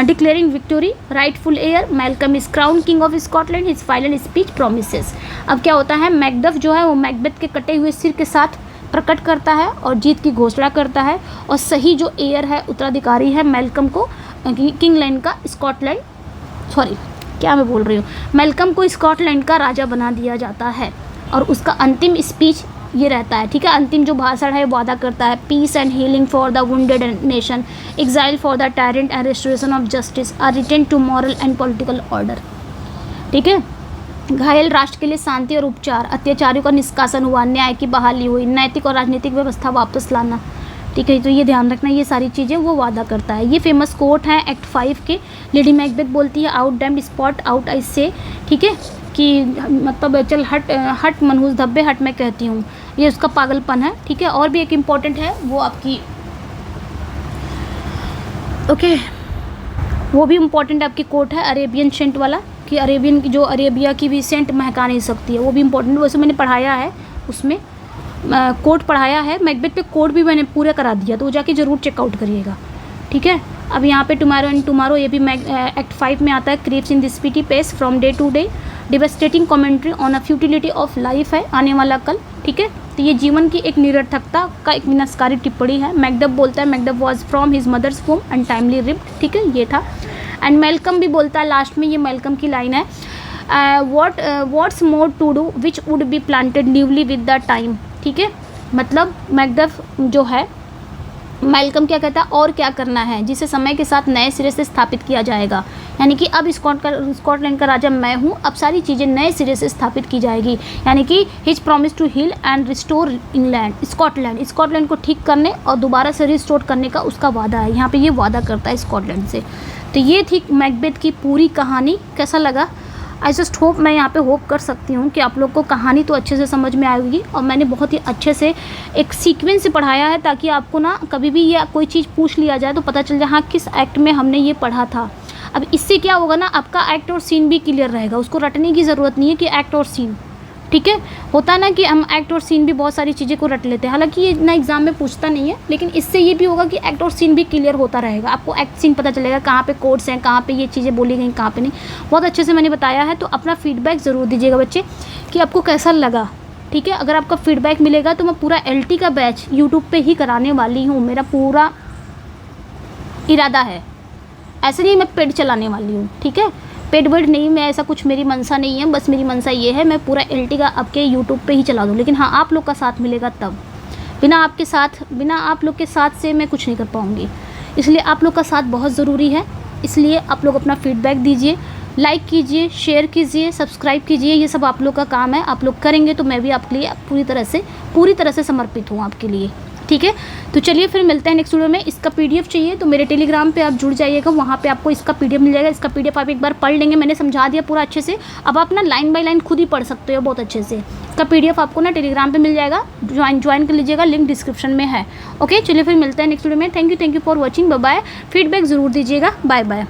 declaring victory, rightful heir, Malcolm is crowned king of Scotland, his final speech promises। अब क्या होता है, मैकबेथ जो है वो मैकबेथ के कटे हुए सिर के साथ प्रकट करता है और जीत की घोषणा करता है, और सही जो एयर है, उत्तराधिकारी है, मैल्कम को किंगलैंड का मैल्कम को स्कॉटलैंड का राजा बना दिया जाता है। और उसका अंतिम स्पीच ये रहता है, ठीक है। अंतिम जो भाषण है वादा करता है peace and healing for the wounded nation, exile for the tyrant and restoration of justice, a return to moral and political order, ठीक है। घायल राष्ट्र के लिए शांति और उपचार, अत्याचारियों का निष्कासन हुआ, न्याय की बहाली हुई, नैतिक और राजनीतिक व्यवस्था वापस लाना, ठीक है। तो ये ध्यान रखना, ये सारी चीज़ें वो वादा करता है। ये फेमस कोट है एक्ट 5 के। लेडी मैकबेथ बोलती है out damned spot out I say, ठीक है, कि मतलब चल हट हट मनहूस धब्बे हट मैं कहती हूँ, ये उसका पागलपन है, ठीक है। और भी एक इम्पॉर्टेंट है वो आपकी ओके वो भी इम्पॉर्टेंट आपकी कोट है अरेबियन सेंट वाला, कि अरेबियन की जो अरेबिया की भी सेंट महका नहीं सकती है, वो भी इम्पोर्टेंट। वैसे मैंने पढ़ाया है उसमें कोड पढ़ाया है, मैकबेथ पे कोड भी मैंने पूरा करा दिया, तो वो जाके ज़रूर चेकआउट करिएगा, ठीक है। अब यहाँ पे टुमारो एंड टुमारो ये भी एक्ट 5 में आता है। Creeps in this petty pace from day to day, devastating commentary on a futility of life है, आने वाला कल, ठीक है। तो ये जीवन की एक निरर्थकता का एक विनाशकारी टिप्पणी है। मैकडफ बोलता है Macduff was from his mother's womb untimely ripped, ठीक है, ये था। एंड मेलकम भी बोलता है लास्ट में, ये मेलकम की लाइन है, what's more to do which would be planted newly with the time, ठीक है। मतलब मैकडफ जो है, मेलकम क्या कहता है, और क्या करना है जिसे समय के साथ नए सिरे से स्थापित किया जाएगा, यानी कि अब स्कॉटलैंड का राजा मैं हूँ, अब सारी चीज़ें नए सिरे से स्थापित की जाएगी, यानी कि his promise to heal and restore England, Scotland को ठीक करने और दोबारा से रिस्टोर करने का उसका वादा है। यहाँ पे ये वादा करता है स्कॉटलैंड से। तो ये थी मैकबेथ की पूरी कहानी। कैसा लगा? आई जस्ट होप, मैं यहाँ पे होप कर सकती हूँ कि आप लोग को कहानी तो अच्छे से समझ में आएगी, और मैंने बहुत ही अच्छे से एक सीक्वेंस से पढ़ाया है, ताकि आपको ना कभी भी ये कोई चीज़ पूछ लिया जाए तो पता चल जाए हाँ किस एक्ट में हमने ये पढ़ा था। अब इससे क्या होगा ना, आपका एक्ट और सीन भी क्लियर रहेगा, उसको रटने की ज़रूरत नहीं है कि एक्ट और सीन, ठीक है। होता है ना कि हम एक्ट और सीन भी बहुत सारी चीज़ें को रट लेते हैं, हालांकि ये इतना एग्जाम में पूछता नहीं है, लेकिन इससे ये भी होगा कि एक्ट और सीन भी क्लियर होता रहेगा, आपको एक्ट सीन पता चलेगा कहाँ पे कोड्स हैं, कहाँ पे ये चीज़ें बोली गई, कहाँ पे नहीं। बहुत अच्छे से मैंने बताया है, तो अपना फीडबैक ज़रूर दीजिएगा बच्चे कि आपको कैसा लगा, ठीक है। अगर आपका फीडबैक मिलेगा तो मैं पूरा LT का बैच यूट्यूब पर ही कराने वाली हूँ, मेरा पूरा इरादा है, ऐसे नहीं मैं पेड चलाने वाली हूँ, ठीक है। पेड वेड नहीं, मैं ऐसा कुछ मेरी मंशा नहीं है, बस मेरी मंशा ये है मैं पूरा LT का आपके यूट्यूब पे ही चला दूँ, लेकिन हाँ आप लोग का साथ मिलेगा तब। बिना आप लोग के साथ से मैं कुछ नहीं कर पाऊँगी, इसलिए आप लोग का साथ बहुत ज़रूरी है। इसलिए आप लोग अपना फीडबैक दीजिए, लाइक कीजिए, शेयर कीजिए, सब्सक्राइब कीजिए, ये सब आप लोग का काम है। आप लोग करेंगे तो मैं भी आपके लिए पूरी तरह से समर्पित हूँ आपके लिए, ठीक है। तो चलिए फिर मिलते हैं नेक्स्ट वीडियो में। इसका PDF चाहिए तो मेरे टेलीग्राम पे आप जुड़ जाइएगा, वहाँ पे आपको इसका PDF मिल जाएगा। इसका PDF आप एक बार पढ़ लेंगे, मैंने समझा दिया पूरा अच्छे से, अब आप ना लाइन बाय लाइन खुद ही पढ़ सकते हो बहुत अच्छे से। इसका PDF आपको ना टेलीग्राम पे मिल जाएगा, ज्वाइन कर लीजिएगा, लिंक डिस्क्रिप्शन में है। ओके, चलिए फिर मिलते हैं नेक्स्ट वीडियो में। Thank you for watching, bye bye. Feedback ज़रूर दीजिएगा, बाय बाय।